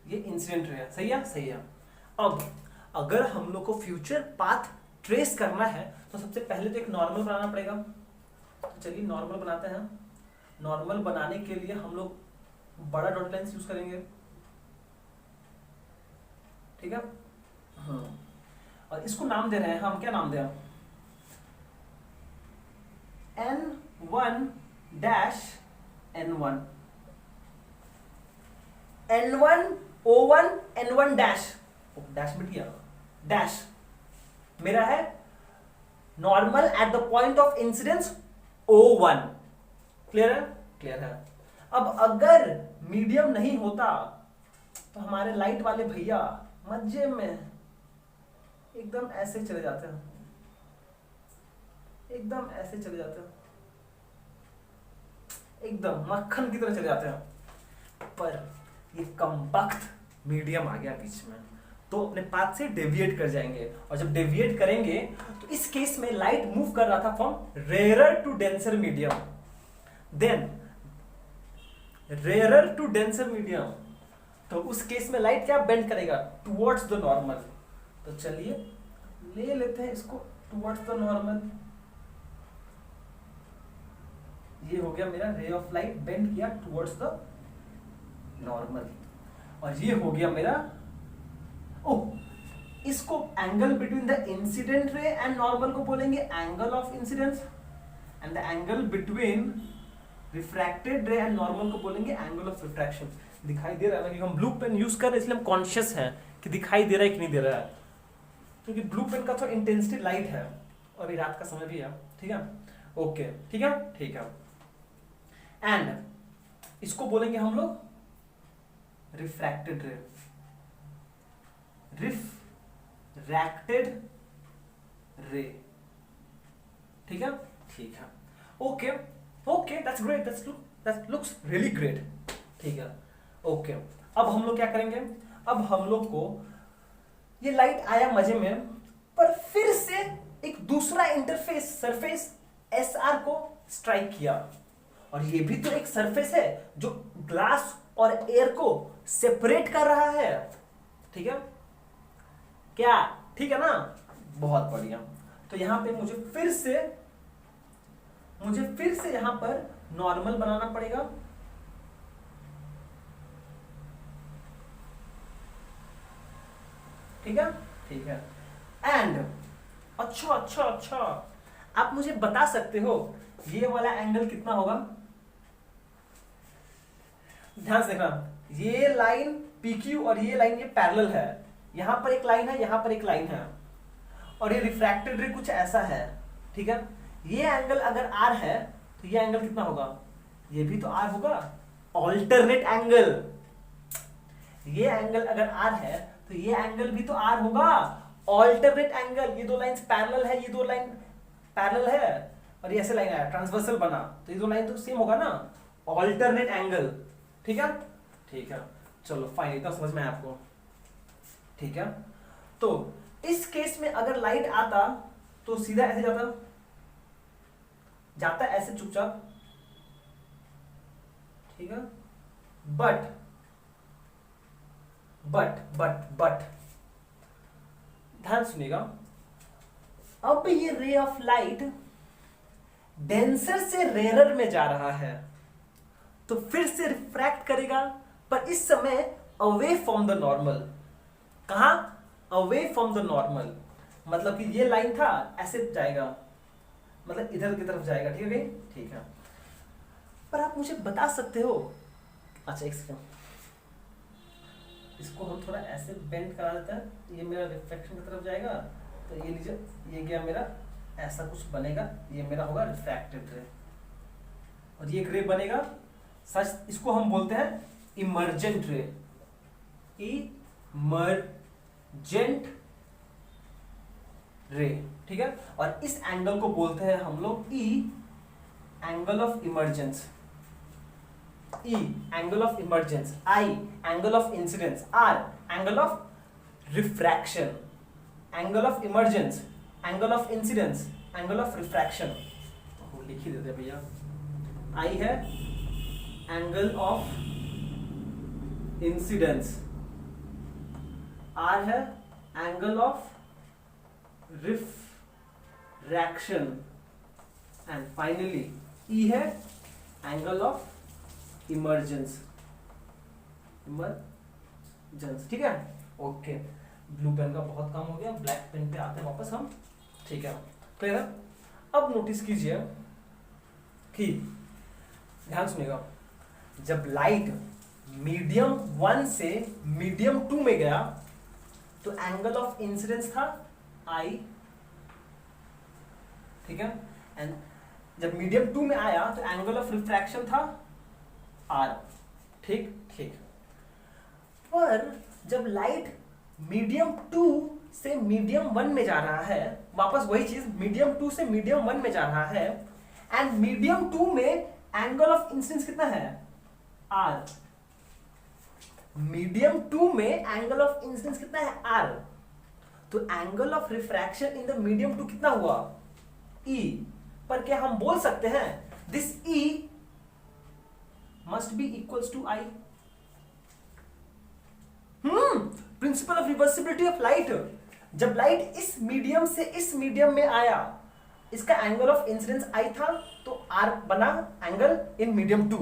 ये इंसिडेंट रे है, सही है, सही है। अब अगर हम लोग को फ्यूचर पाथ ट्रेस करना है तो सबसे पहले तो एक नॉर्मल बनाना पड़ेगा, तो चलिए नॉर्मल बनाते हैं। नॉर्मल बनाने के लिए हम लोग बड़ा डॉट लाइन यूज करेंगे, ठीक है, हाँ। और इसको नाम दे रहे हैं हम, क्या नाम दें, N1 dash N1, N1 O1 N1 dash, dash मिट गया, डैश मेरा है normal at the point of incidence O1। Clear है? क्लियर है। अब अगर मीडियम नहीं होता तो हमारे लाइट वाले भैया मजे में एकदम ऐसे चले जाते हैं, एकदम ऐसे चले जाते हैं, एकदम मक्खन की तरह चले जाते हैं। पर ये कमबख्त मीडियम आ गया बीच में, तो अपने पाथ से डेविएट कर जाएंगे, और जब डेविएट करेंगे तो इस केस में लाइट मूव कर रहा था from rarer to denser medium, then rarer to denser medium, तो उस केस में लाइट क्या बेंड करेगा? Towards the normal. तो चलिए ले लेते हैं इसको टुवर्ड्स द नॉर्मल। ये हो गया मेरा रे ऑफ लाइट बेंड किया टुवर्ड्स द नॉर्मल, और ये हो गया मेरा, ओह, इसको angle between the incident ray and normal को बोलेंगे angle of incidence, and the angle between refracted रे एंड नॉर्मल को बोलेंगे एंगल ऑफ रिफ्रैक्शन। दिखाई दे रहा है ना कि हम ब्लू पेन यूज कर रहे हैं, इसलिए हम कॉन्शियस हैं कि दिखाई दे रहा है कि नहीं दे रहा है, क्योंकि ब्लू पेन का थोड़ा इंटेंसिटी लाइट है और अभी रात का समय भी है। ठीक है, ओके, ठीक है, ठीक है। एंड इसको बोलेंगे हम लोग रिफ्रैक्टेड रे, रिफ्रैक्टेड रे। ठीक है, ठीक है, okay, okay, that's great, that looks really great. ठीक है, ओके। अब हम लोग क्या करेंगे? अब हम लोग को ये लाइट आया मजे में, पर फिर से एक दूसरा इंटरफेस सरफेस SR को स्ट्राइक किया, और ये भी तो एक सरफेस है जो ग्लास और एयर को सेपरेट कर रहा है। ठीक है क्या? ठीक है ना? बहुत बढ़िया। तो यहां पे मुझे फिर से यहां पर नॉर्मल बनाना पड़ेगा। ठीक है, ठीक है। एंड अच्छा, आप मुझे बता सकते हो ये वाला एंगल कितना होगा? ध्यान से देखना, ये लाइन PQ और ये लाइन ये पैरेलल है, यहां पर एक लाइन है, यहां पर एक लाइन है, और ये रिफ्रैक्टेड रे कुछ ऐसा है। ठीक है, ये एंगल अगर R है तो ये एंगल कितना होगा? ये भी तो R होगा, ऑल्टरनेट एंगल। ये एंगल अगर R है तो ये एंगल भी तो R होगा, ऑल्टरनेट एंगल। ये दो लाइंस पैरेलल है, ये दो लाइन पैरेलल है, और ये ऐसे लाइन आया ट्रांसवर्सल बना, तो ये दो लाइन तो सेम होगा ना, ऑल्टरनेट एंगल। ठीक है, ठीक है, चलो फाइन, इतना समझ में आया आपको। ठीक है, तो इस केस में अगर लाइट आता तो सीधा ऐसे जाता ऐसे चुपचाप। ठीक है, बट ध्यान सुनिएगा, अब ये रे ऑफ लाइट डेंसर से रेयरर में जा रहा है, तो फिर से रिफ्रैक्ट करेगा, पर इस समय अवे फ्रॉम द नॉर्मल। कहां? अवे फ्रॉम द नॉर्मल, मतलब कि ये लाइन था ऐसे जाएगा, मतलब इधर की तरफ जाएगा। ठीक है, ठीक है। पर आप मुझे बता सकते हो, अच्छा एक सेकंड, इसको हम थोड़ा ऐसे बेंड करा देते हैं, ये मेरा रिफ्रैक्शन की तरफ जाएगा, तो ये लीजिए, ये गया मेरा, ऐसा कुछ बनेगा, ये मेरा होगा रिफ्रैक्टेड रे, और ये एक रे बनेगा सच, इसको हम बोलते हैं इमर्जेंट रे, इमर्जेंट रे। ठीक है, और इस एंगल को बोलते हैं हम लोग E, angle of emergence, E, angle of emergence, I, angle of incidence, R, angle of refraction, angle of emergence, angle of incidence, angle of refraction. लिख ही देते भैया, I है एंगल ऑफ इंसिडेंस, R है angle of refraction, and finally E है angle of emergence. ठीक है, okay. Blue pen का बहुत काम हो गया, ब्लैक पेन पे आते हैं वापस हम। ठीक है, क्लियर है? अब नोटिस कीजिए, कि ध्यान सुनिएगा, जब लाइट मीडियम 1 से मीडियम 2 में गया तो एंगल ऑफ इंसिडेंस था I, ठीक है, एंड जब मीडियम 2 में आया तो एंगल ऑफ रिफ्रैक्शन था R, ठीक ठीक। पर जब लाइट मीडियम 2 से मीडियम 1 में जा रहा है, वापस वही चीज, मीडियम 2 से मीडियम 1 में जा रहा है, एंड मीडियम 2 में एंगल ऑफ इंसिडेंस कितना है R, मीडियम 2 में एंगल ऑफ इंसिडेंस कितना है R, तो angle of refraction in the medium 2 कितना हुआ E। पर क्या हम बोल सकते हैं this E must be equals to I? Principle of reversibility of light, जब लाइट इस मीडियम से इस मीडियम में आया, इसका एंगल ऑफ इंसिडेंस I था तो R बना एंगल इन मीडियम 2,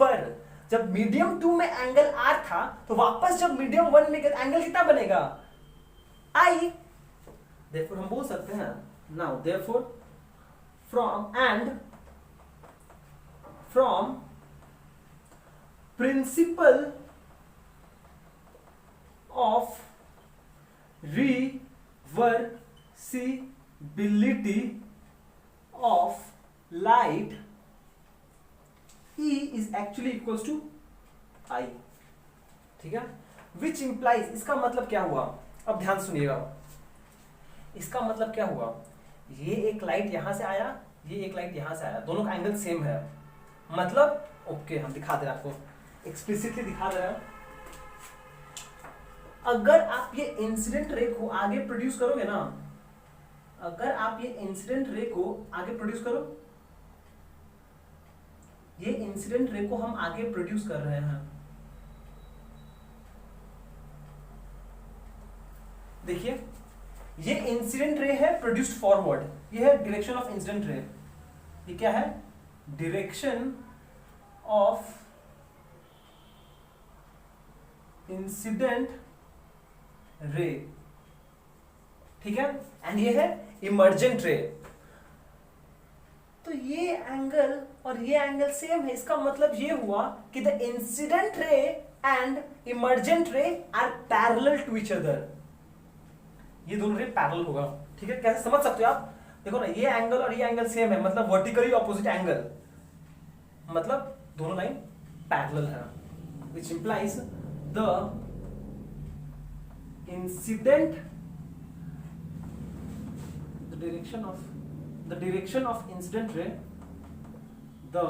पर जब मीडियम 2 में एंगल R था तो वापस जब मीडियम 1 में एंगल कितना बनेगा I। देयरफॉर हम बोल सकते हैं now, therefore from principal of reversibility of light E is actually equals to I, ठीक है, which implies, इसका मतलब क्या हुआ, अब ध्यान सुनिएगा, इसका मतलब क्या हुआ, ये एक लाइट यहां से आया, ये एक लाइट यहां से आया, दोनों का एंगल सेम है, मतलब ओके हम दिखा दे रहे हैं आपको, एक्सप्लिसिटली दिखा दे रहे हैं, अगर आप ये इंसिडेंट रे को आगे प्रोड्यूस करोगे ना, अगर आप ये इंसिडेंट रे को आगे प्रोड्यूस करो, ये इंसिडेंट रे को हम आगे प्रोड्यूस कर रहे हैं, देखिए ये इंसिडेंट रे है प्रोड्यूस्ड फॉरवर्ड, ये है डायरेक्शन ऑफ इंसिडेंट रे, ये क्या है डायरेक्शन ऑफ इंसिडेंट रे, ठीक है, एंड ये है इमर्जेंट रे, तो ये एंगल और ये एंगल सेम है, इसका मतलब ये हुआ कि the incident ray and emergent ray are parallel to each other, ये दोनों रे पैरेलल होगा, ठीक है, कैसे समझ सकते हो आप, देखो ना ये एंगल और ये एंगल सेम है, मतलब वर्टिकली ऑपोजिट एंगल, मतलब दोनों लाइन पैरेलल है, which implies the incident, the direction of incident ray, the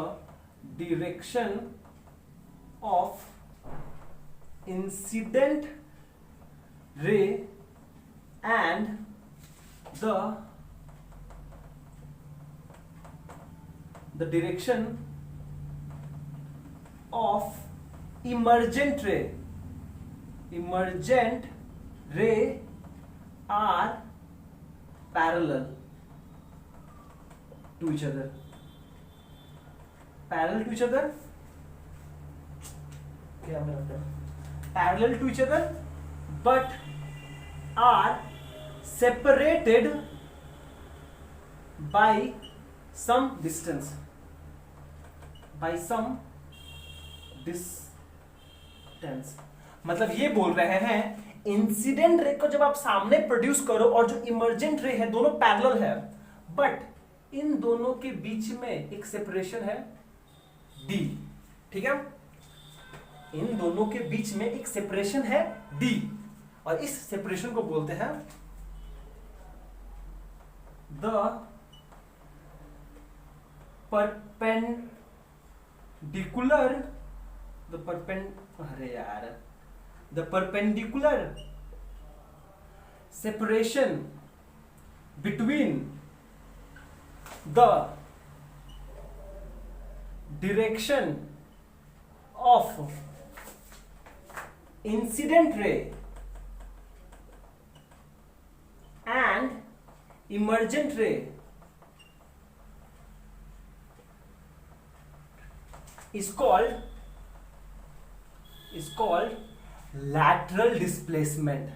direction of incident ray and the direction of emergent ray are parallel to each other, parallel to each other, क्या मतलब parallel to each other but are separated by some distance, मतलब ये बोल रहे हैं incident ray को जब आप सामने प्रोड्यूस करो और जो इमर्जेंट रे है दोनों पैरेलल है, बट इन दोनों के बीच में एक सेपरेशन है D, ठीक है, इन दोनों के बीच में एक सेपरेशन है D, और इस सेपरेशन को बोलते हैं the perpendicular separation between the direction of incident ray and emergent ray is called lateral displacement,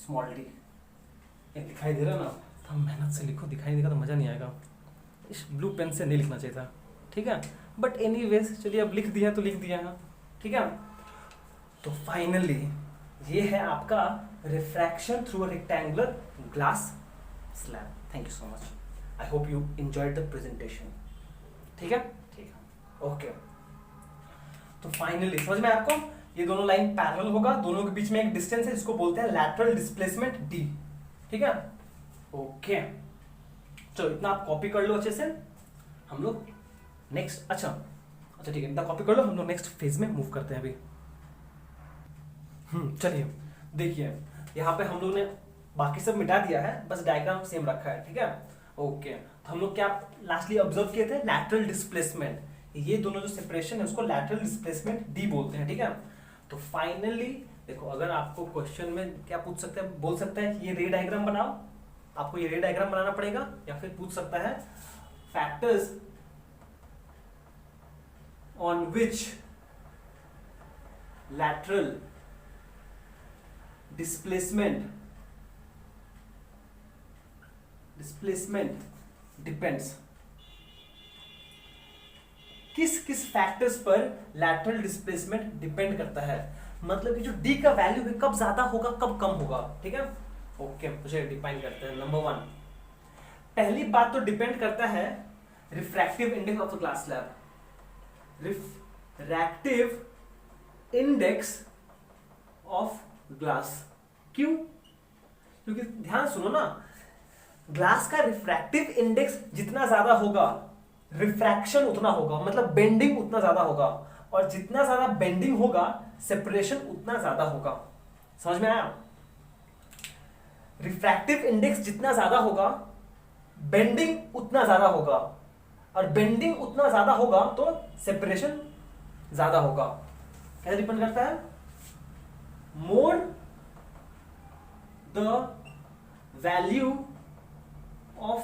small D. ये दिखाई दे रहा ना, तो मेहनत से लिखो, दिखाई देगा तो मज़ा नहीं आएगा। इस ब्लू पेन से नहीं लिखना चाहिए था, ठीक है, बट एनीवेज चलिए अब लिख दिया तो लिख दिया है, ठीक है। तो फाइनली ये है आपका refraction through a rectangular glass slab. Thank you so much, I hope you enjoyed the presentation, ठीक है, ठीक है, ओके। तो फाइनली समझ में आपको, ये दोनों लाइन पैरेलल होगा, दोनों के बीच में एक डिस्टेंस है जिसको बोलते हैं लैटरल डिस्प्लेसमेंट डी, ठीक है, ओके। चलो इतना आप कॉपी कर लो अच्छे से, हम लोग नेक्स्ट, अच्छा ठीक है, इतना कॉपी कर लो, हम लोग नेक्स्ट फेज में मूव करते हैं अभी। चलिए देखिए, यहाँ पे हम लोग ने बाकी सब मिटा दिया है, बस डायग्राम सेम रखा है, ठीक है, ओके। तो हम लोग क्या लास्टली ऑब्जर्व किए थे, लैटरल डिस्प्लेसमेंट, ये दोनों जो सेपरेशन है उसको लैटरल डिस्प्लेसमेंट डी बोलते हैं, ठीक है। तो फाइनली देखो, अगर आपको क्वेश्चन में क्या पूछ सकते हैं, बोल सकता है कि ये रे डायग्राम बनाओ, आपको ये रे डायग्राम बनाना पड़ेगा, या फिर पूछ सकता है factors on which lateral displacement depends, किस किस फैक्टर्स पर लैटरल डिस्प्लेसमेंट डिपेंड करता है, मतलब कि जो डी का वैल्यू है कब ज्यादा होगा कब कम होगा, ठीक है, ओके। मुझे डिफाइन करते हैं। नंबर 1, पहली बात तो डिपेंड करता है refractive index of the glass slab, refractive index of glass. क्यों? क्योंकि ध्यान सुनो ना, ग्लास का रिफ्रैक्टिव इंडेक्स जितना ज्यादा होगा रिफ्रैक्शन उतना होगा, मतलब बेंडिंग उतना ज्यादा होगा, और जितना ज्यादा बेंडिंग होगा सेपरेशन उतना ज्यादा होगा। समझ में आया? रिफ्रैक्टिव इंडेक्स जितना ज्यादा होगा बेंडिंग उतना ज्यादा होगा, और बेंडिंग उतना ज्यादा होगा तो सेपरेशन ज्यादा होगा। क्या डिपेंड करता है? More the value of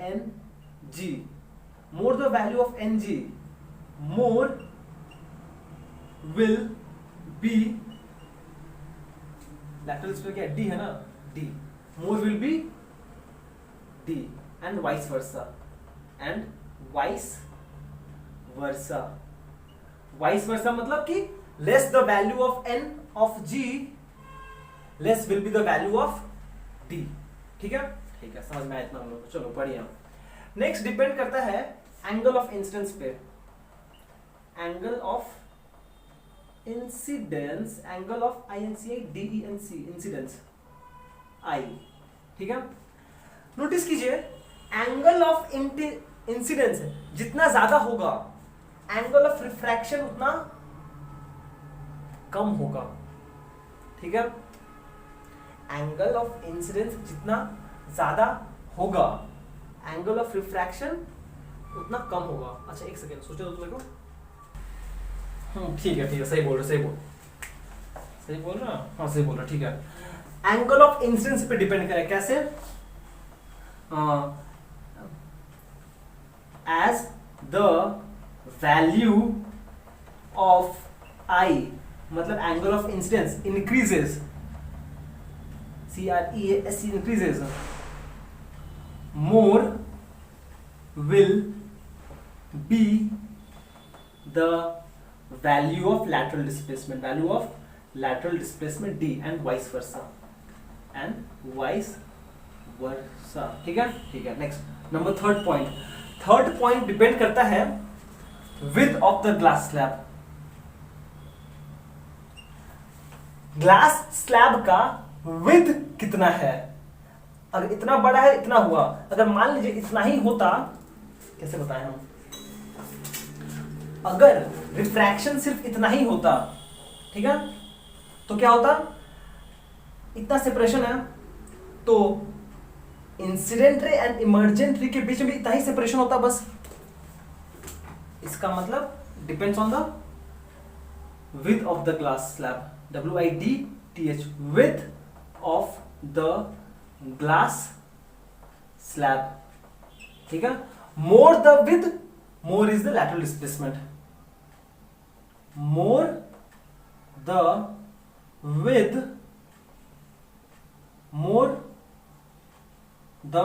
N G, more the value of Ng, more will be lateral displacement क्या D है ना, D, more will be D and vice versa, vice versa मतलब कि less the value of N of G, less will be the value of D, ठीक है, ठीक है, समझ में आया इतना हम लोग को। चलो बढ़िया। नेक्स्ट डिपेंड करता है एंगल ऑफ इंसिडेंस पे, angle of incidence, angle of INCIDENC, incidence I, ठीक है। नोटिस कीजिए, एंगल ऑफ इंसिडेंस जितना ज्यादा होगा एंगल ऑफ रिफ्रैक्शन उतना कम होगा, ठीक है। एंगल ऑफ इंसिडेंस जितना ज्यादा होगा एंगल ऑफ रिफ्रैक्शन उतना कम होगा। अच्छा एक सेकेंड सोचो तो देखो, ठीक है, सही बोल रहे, सही बोल रहा, हाँ सही बोल रहा, ठीक है। एंगल ऑफ इंसिडेंस पे डिपेंड करे, कैसे? As the value of I, मतलब angle of incidence increases, CREAS increases, more will be the value of lateral displacement D and vice versa, ठीक है, ठीक है। Next number third point depend करता है width of the glass slab, glass slab का width कितना है, अगर इतना बड़ा है इतना हुआ, अगर मान लीजिए इतना ही होता, कैसे बताएं हम, अगर रिफ्रैक्शन सिर्फ इतना ही होता, ठीक है, तो क्या होता, इतना सेपरेशन है तो इंसिडेंट रे एंड इमर्जेंट रे के बीच में इतना ही सेपरेशन होता बस। इसका मतलब depends on the width of the glass slab, WIDTH, width of the glass slab, ठीक है। more the width, more is the lateral displacement, more the width, more the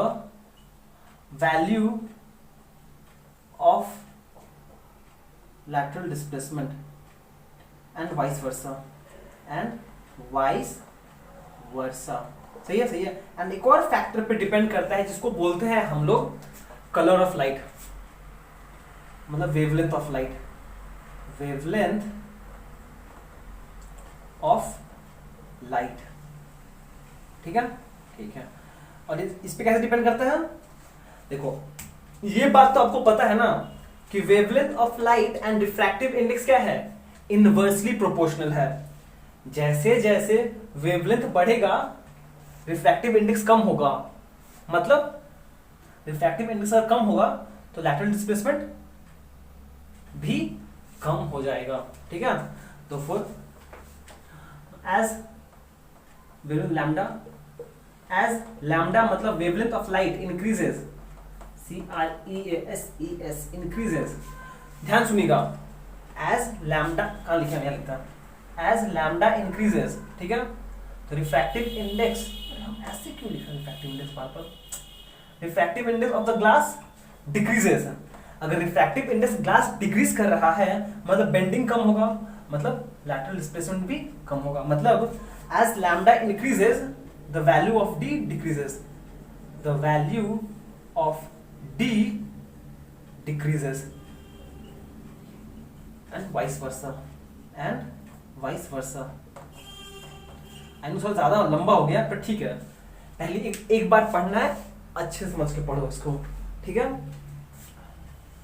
value of lateral displacement and vice versa, सही है सही है। And एक और factor पे depend करता है जिसको बोलते हैं हम लोग कलर ऑफ लाइट, मतलब wavelength of light, wavelength of light, ठीक है ठीक है। और इस पे कैसे डिपेंड करता है, देखो ये बात तो आपको पता है ना कि wavelength of light and refractive index क्या है, इनवर्सली प्रोपोर्शनल है। जैसे जैसे वेवलेंथ बढ़ेगा रिफ्रैक्टिव इंडेक्स कम होगा, मतलब रिफ्रैक्टिव इंडेक्स अगर कम होगा तो लैटरल डिस्प्लेसमेंट भी कम हो जाएगा, ठीक है। तो फिर एज लैम्डा मतलब wavelength of light increases, CREASES increases, ध्यान सुनिएगा, एज लैम्डा कहाँ लिखा है, लिखता है एज लैम्डा इंक्रीजेस, ठीक है। तो रिफ्रैक्टिव इंडेक्स, हम ऐसे क्यों लिखा refractive index bar bar, refractive index of the glass decreases. अगर रिफ्रैक्टिव इंडेक्स ग्लास डिक्रीज कर रहा है मतलब बेंडिंग कम होगा, मतलब लैटरल डिस्प्लेसमेंट भी कम होगा, मतलब as lambda increases the value of D decreases, the value of D decreases and vice versa, I know थोड़ा ज्यादा लंबा हो गया पर ठीक है, पहले एक बार पढ़ना है, अच्छे से समझ के पढ़ो इसको, ठीक है।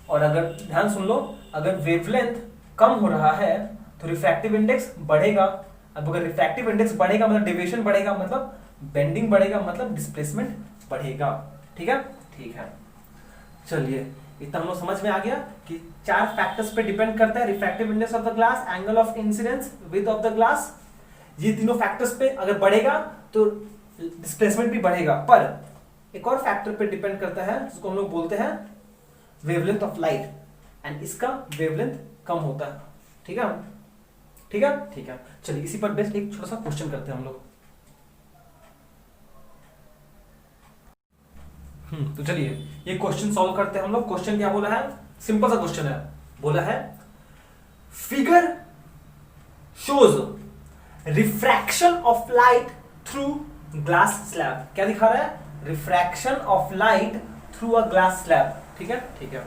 और अगर ध्यान सुन लो, अगर वेवलेंथ कम हो रहा है तो रिफ्रैक्टिव इंडेक्स बढ़ेगा, अब अगर रिफ्रैक्टिव इंडेक्स बढ़ेगा मतलब डेविएशन बढ़ेगा, मतलब बेंडिंग बढ़ेगा, मतलब डिस्प्लेसमेंट बढ़ेगा, ठीक है ठीक है। चलिए इतना हम लोग समझ में आ गया कि 4 फैक्टर्स पे डिपेंड करता है, refractive index of the glass, angle of incidence, width of the glass, ये तीनों फैक्टर्स पे अगर बढ़ेगा तो डिस्प्लेसमेंट भी बढ़ेगा। पर एक और फैक्टर पे डिपेंड करता है जिसको हम लोग बोलते हैं वेवलेंथ ऑफ लाइट, एंड इसका वेवलेंथ कम होता है, ठीक है ठीक है ठीक है। चलिए इसी पर बेस्ड एक छोटा सा क्वेश्चन करते हैं हम लोग। तो चलिए ये क्वेश्चन सॉल्व करते हैं हम लोग। क्वेश्चन क्या बोला है, सिंपल सा क्वेश्चन है, बोला है figure shows refraction of light through glass slab. क्या दिखा रहा है, refraction of light through a glass slab, ठीक है ठीक है।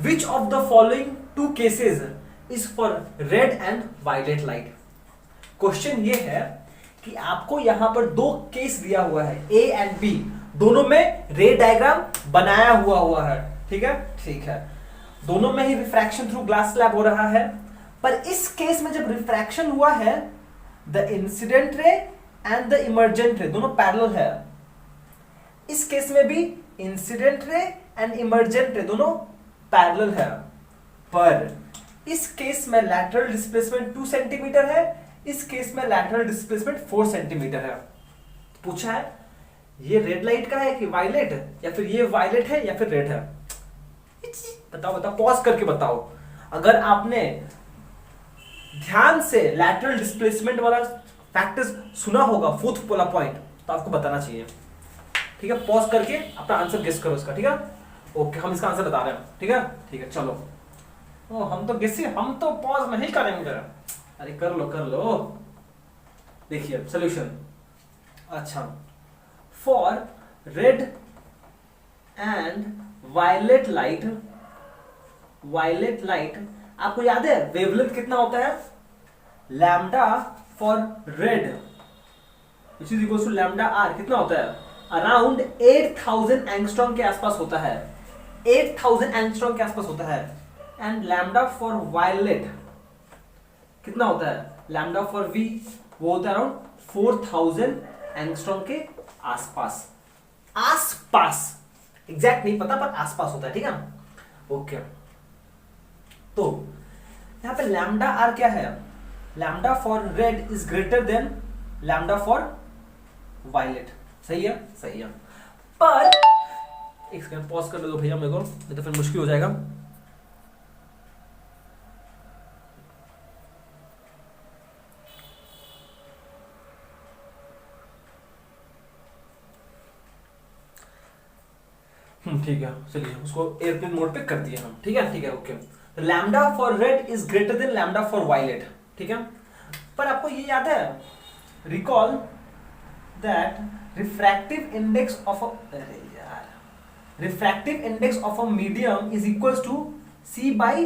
Which of the following 2 cases is for red and violet light. Question ये है कि आपको यहां पर 2 केस दिया हुआ है, ए एंड बी, दोनों में रे डायग्राम बनाया हुआ है, ठीक है ठीक है। दोनों में ही रिफ्रैक्शन थ्रू ग्लास स्लैब हो रहा है, पर इस केस में जब रिफ्रैक्शन हुआ है the incident ray and the emergent रे दोनों पैरेलल है। इस केस में भी इंसिडेंट रे एंड इमर्जेंट रे दोनों पैरेलल है, पर इस केस में लैटरल डिस्प्लेसमेंट 2 सेंटीमीटर है, इस केस में लैटरल डिस्प्लेसमेंट 4 सेंटीमीटर है। पूछा है ये रेड लाइट का है कि वायलेट, या फिर ये वायलेट है या फिर रेड है, बताओ पॉज करके बताओ। अगर आपने ध्यान से लैटरल डिस्प्लेसमेंट वाला फैक्टर्स सुना होगा, 4th वाला पॉइंट, तो आपको बताना चाहिए, ठीक है। पॉज करके अपना आंसर गेस करो इसका, ठीक है ओके। हम इसका आंसर बता रहे हैं, ठीक है चलो। ओ हम तो पॉज नहीं करेंगे, अरे कर लो। देखिए सॉल्यूशन, अच्छा for red and violet light आपको याद है वेवलेंथ कितना होता है, lambda for red which is equal to lambda R, कितना होता है, अराउंड 8000 एंगस्ट्रॉम के आसपास होता है, 8000 एंगस्ट्रॉम के आसपास होता है। एंड लैम्डा फॉर वायलेट कितना होता है, लैम्डा फॉर वी वो होता है अराउंड 4000 एंगस्ट्रॉम के आसपास एग्जैक्ट नहीं पता पर आसपास होता है, ठीक है ओके। तो यहां पे लैम्डा आर क्या है, lambda for red is greater than lambda for violet, सही है। पर एक सेकंड पॉज कर लो भैया मेरे को, नहीं तो फिर मुश्किल हो जाएगा। ठीक है, चलिए उसको एयरप्लेन मोड पे कर दिया हम। ठीक है okay. Lambda for red is greater than lambda for violet. ठीक है, पर आपको ये याद है, recall that refractive index of a medium is equals to C by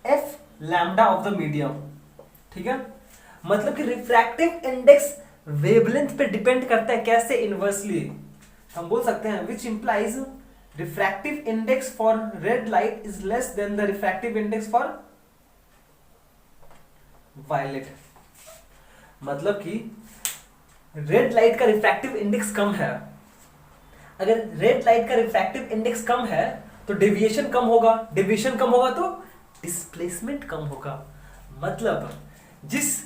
F lambda of the medium. ठीक है, मतलब कि रिफ्रैक्टिव इंडेक्स वेवलेंथ पे डिपेंड करता है। कैसे? इनवर्सली हम बोल सकते हैं which implies refractive index for red light is less than the refractive index for violet. मतलब कि रेड लाइट का रिफ्रैक्टिव इंडेक्स कम है। अगर रेड लाइट का रिफ्रैक्टिव इंडेक्स कम है तो डेविएशन कम होगा, डेविएशन कम होगा तो डिस्प्लेसमेंट कम होगा। मतलब जिस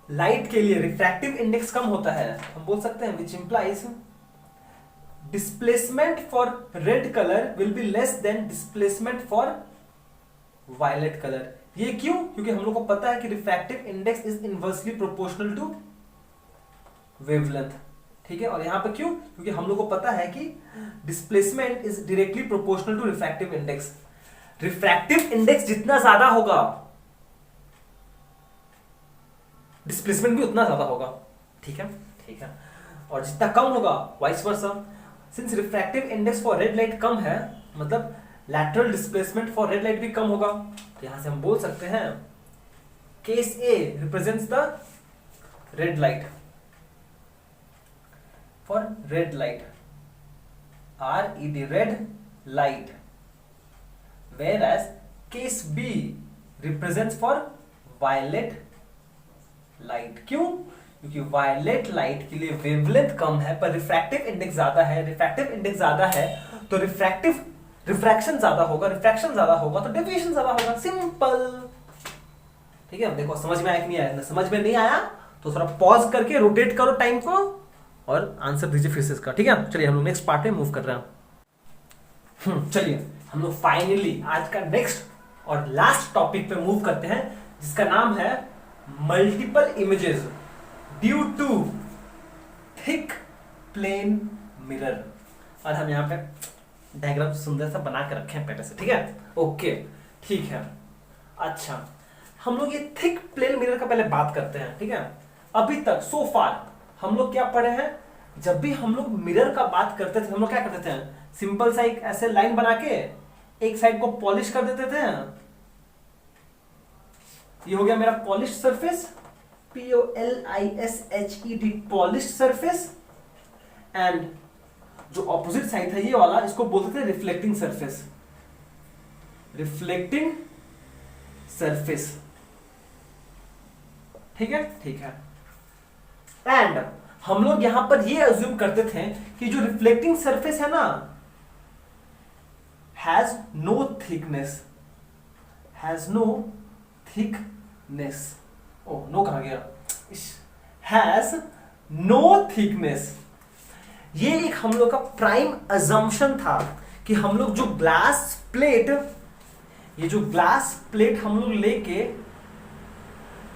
लाइट के लिए रिफ्रैक्टिव इंडेक्स कम होता है, हम बोल सकते हैं which implies displacement for red colour will be less than displacement for violet colour. ये क्यों? क्योंकि हम लोग को पता है कि refractive index is inversely proportional to wavelength. ठीक है, और यहां पे क्यों? क्योंकि हम लोग को पता है कि displacement is directly proportional to refractive index. Refractive index जितना ज्यादा होगा डिस्प्लेसमेंट भी उतना ज्यादा होगा। ठीक है, और जितना कम होगा vice versa. Since refractive index for red light कम है, मतलब lateral displacement for red light भी कम होगा। तो यहां से हम बोल सकते हैं case A represents the red light for red light, RED red light, whereas case B represents for violet light. क्यों? क्योंकि वायलेट लाइट के लिए वेवलेंथ कम है पर रिफ्रैक्टिव इंडेक्स ज्यादा है। रिफ्रैक्टिव इंडेक्स ज्यादा है तो रिफ्रैक्शन ज्यादा होगा, रिफ्रैक्शन ज्यादा होगा तो डेविएशन ज्यादा होगा। सिंपल। ठीक है, देखो समझ में आया कि नहीं आया? समझ में नहीं आया तो थोड़ा पॉज करके रोटेट करो टाइम को और आंसर दीजिए फिर से इसका। ठीक है, चलिए हम लोग नेक्स्ट पार्ट में मूव कर रहे हैं। चलिए हम लोग फाइनली आज का नेक्स्ट और लास्ट टॉपिक पे मूव करते हैं, जिसका नाम है multiple images due to thick plane mirror. और हम यहाँ पे डायग्राम सुंदर सा बना के रखे हैं पहले से। ठीक है ओके, ठीक है। अच्छा, हम लोग ये थिक प्लेन मिरर का पहले बात करते हैं। ठीक है, अभी तक सो फार हम लोग क्या पढ़े हैं? जब भी हम लोग मिरर का बात करते थे हम लोग क्या करते थे? सिंपल सा एक ऐसे लाइन बना के एक साइड को पॉलिश कर देते थे। ये हो गया मेरा polish surface, POLISHED polish surface. And जो ऑपोजिट साइड है ये वाला, इसको बोलते थे रिफ्लेक्टिंग सरफेस, रिफ्लेक्टिंग सरफेस। ठीक है। एंड हम लोग यहां पर ये अज्यूम करते थे कि जो रिफ्लेक्टिंग सरफेस है ना, has no thickness. Oh no कहां गया? Has no thickness. ये एक हम लोग का प्राइम अजम्पशन था कि हम लोग जो ग्लास प्लेट हम लोग लेके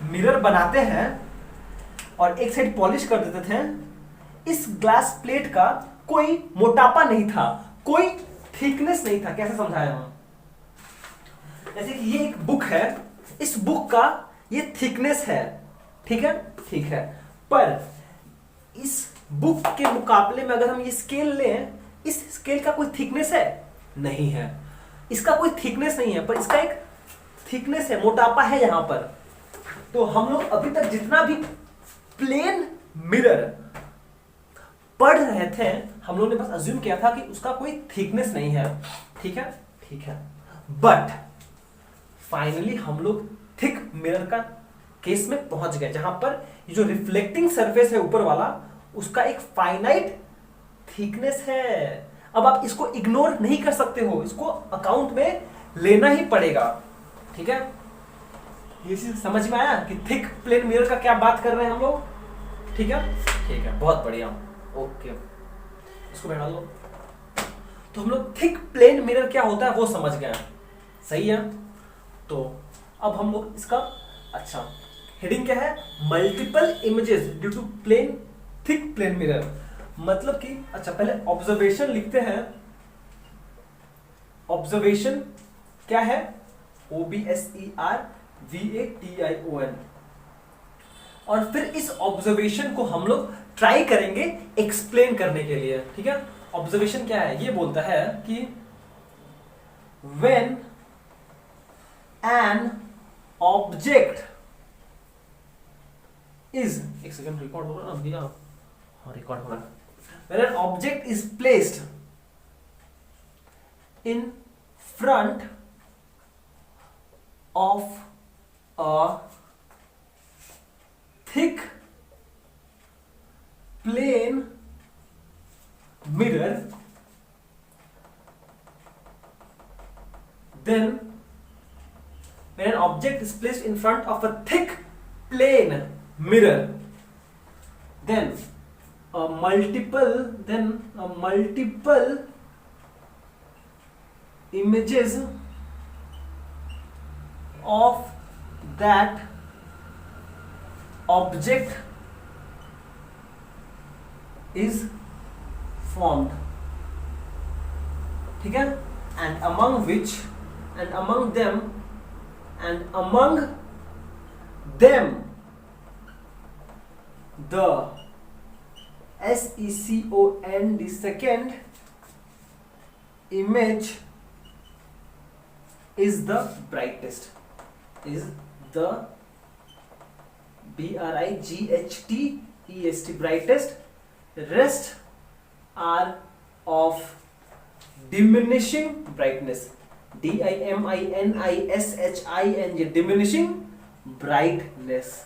मिरर बनाते हैं और एक साइड पॉलिश कर देते थे, इस ग्लास प्लेट का कोई मोटापा नहीं था, कोई थिकनेस नहीं था। कैसे समझाया हम? जैसे कि ये एक बुक है, इस बुक का ये थिकनेस है। ठीक है, पर इस बुक के मुकाबले में अगर हम ये स्केल लें, इस स्केल का कोई थिकनेस है? नहीं है। इसका कोई थिकनेस नहीं है, पर इसका एक थिकनेस है, मोटापा है यहां पर। तो हम लोग अभी तक जितना भी प्लेन मिरर पढ़ रहे थे, हम लोग ने बस अज्यूम किया था कि उसका कोई थिकनेस नहीं है। ठीक है, बट फाइनली हम लोग थिक मिरर का केस में पहुंच गए, जहां पर ये जो रिफ्लेक्टिंग सरफेस है ऊपर वाला, उसका एक फाइनाइट थिकनेस है। अब आप इसको इग्नोर नहीं कर सकते हो, इसको अकाउंट में लेना ही पड़ेगा। ठीक है, ये चीज समझ में आया कि थिक प्लेन मिरर का क्या बात कर रहे हैं हम लोग? ठीक है, बहुत बढ़िया। ओके, इसको बैठा दो। तो हम लोग थिक प्लेन मिरर क्या होता है वो समझ गए, सही है। तो अब हम लोग इसका अच्छा हेडिंग क्या है? Multiple images due to thick plane mirror. मतलब कि अच्छा पहले ऑब्जर्वेशन लिखते हैं ऑब्जर्वेशन क्या है? OBSERVATION। और फिर इस ऑब्जर्वेशन को हम लोग ट्राई करेंगे एक्सप्लेन करने के लिए, ठीक है। ऑब्जर्वेशन क्या है? ये बोलता है कि व्हेन एन ऑब्जेक्ट इज, एक सेकंड, रिकॉर्ड हो रहा है ना? हाँ, रिकॉर्ड हो रहा है। When an object is placed in front of a thick plane mirror, then when an object is placed in front of a thick plane mirror, then a multiple images of that object is formed, ठीक है। and among them the SECOND, the second image is the brightest, is the BRIGHTEST, brightest. The rest are of diminishing brightness, DIMINISHING, diminishing brightness।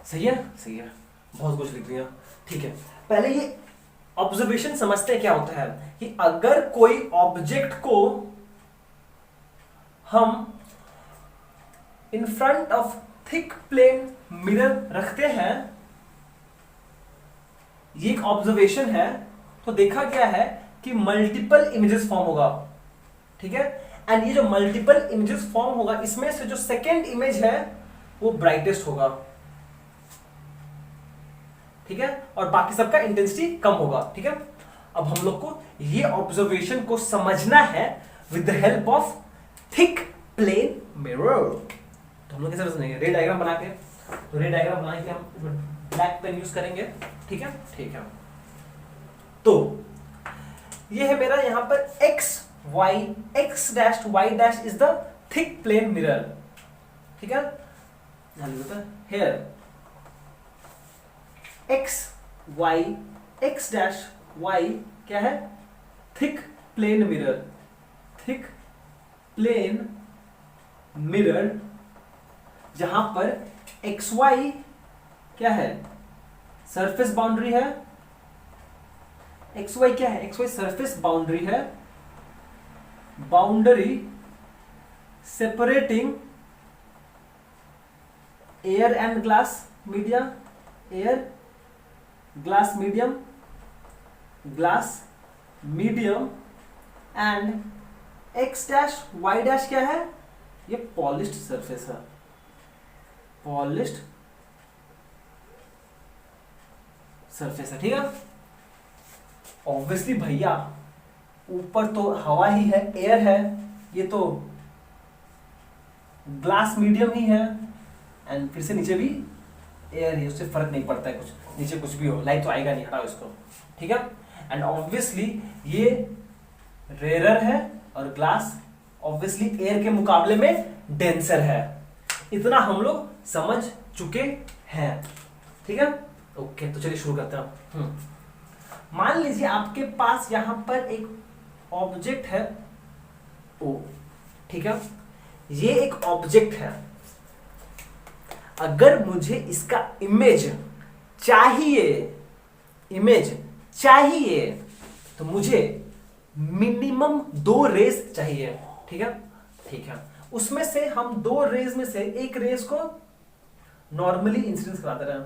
सही है, सही है, बहुत कुछ लिख दिया, ठीक है। पहले ये ऑब्जर्वेशन समझते हैं क्या होता है कि अगर कोई ऑब्जेक्ट को हम in front of thick plane mirror रखते हैं, ये एक ऑब्जर्वेशन है, तो देखा गया है कि मल्टीपल इमेजेस फॉर्म होगा, ठीक है। एंड ये जो मल्टीपल इमेजेस फॉर्म होगा, इसमें से जो सेकेंड इमेज है वो ब्राइटेस्ट होगा, ठीक है, और बाकी सबका इंटेंसिटी कम होगा, ठीक है। अब हम लोग को ये ऑब्जर्वेशन को समझना है with the help of thick plane mirror. तो हम लोग कैसे समझेंगे? रे डायग्राम बना के, तो रे डायग्राम बनाने के हम ब्लैक पेन यूज करेंगे, ठीक है, ठीक है। तो ये है मेरा यहां पर x dash y dash is the thick plane mirror, ठीक है। हियर x डैश y क्या है? Thick plane mirror, thick plane mirror, जहां पर xy क्या है? सरफेस बाउंड्री है। xy क्या है? xy सरफेस बाउंड्री है, boundary separating air and glass media, air glass medium and x dash y dash क्या है? ये पॉलिश्ड सरफेस है, पॉलिश्ड सरफेस है, ठीक है। ऑब्वियसली भैया ऊपर तो हवा ही है, एयर है, ये तो ग्लास मीडियम ही है, एंड फिर से नीचे भी एयर है, उससे फर्क नहीं पड़ता है, कुछ नीचे कुछ भी हो, लाइट तो आएगा नहीं, हटाओ इसको, ठीक है। एंड ऑब्वियसली ये रेयर है और ग्लास ऑब्वियसली एयर के मुकाबले में डेंसर है। इतना हम लोग समझ चुके हैं, ठीक है। ओके, तो चलिए शुरू करते हैं। मान लीजिए आपके पास यहां पर एक ऑब्जेक्ट है ओ, ठीक है, ये एक ऑब्जेक्ट है। अगर मुझे इसका इमेज चाहिए तो मुझे मिनिमम 2 रेज चाहिए, ठीक है, ठीक है। उसमें से हम 2 रेज में से एक रेज को नॉर्मली इंसिडेंस कराते रहे,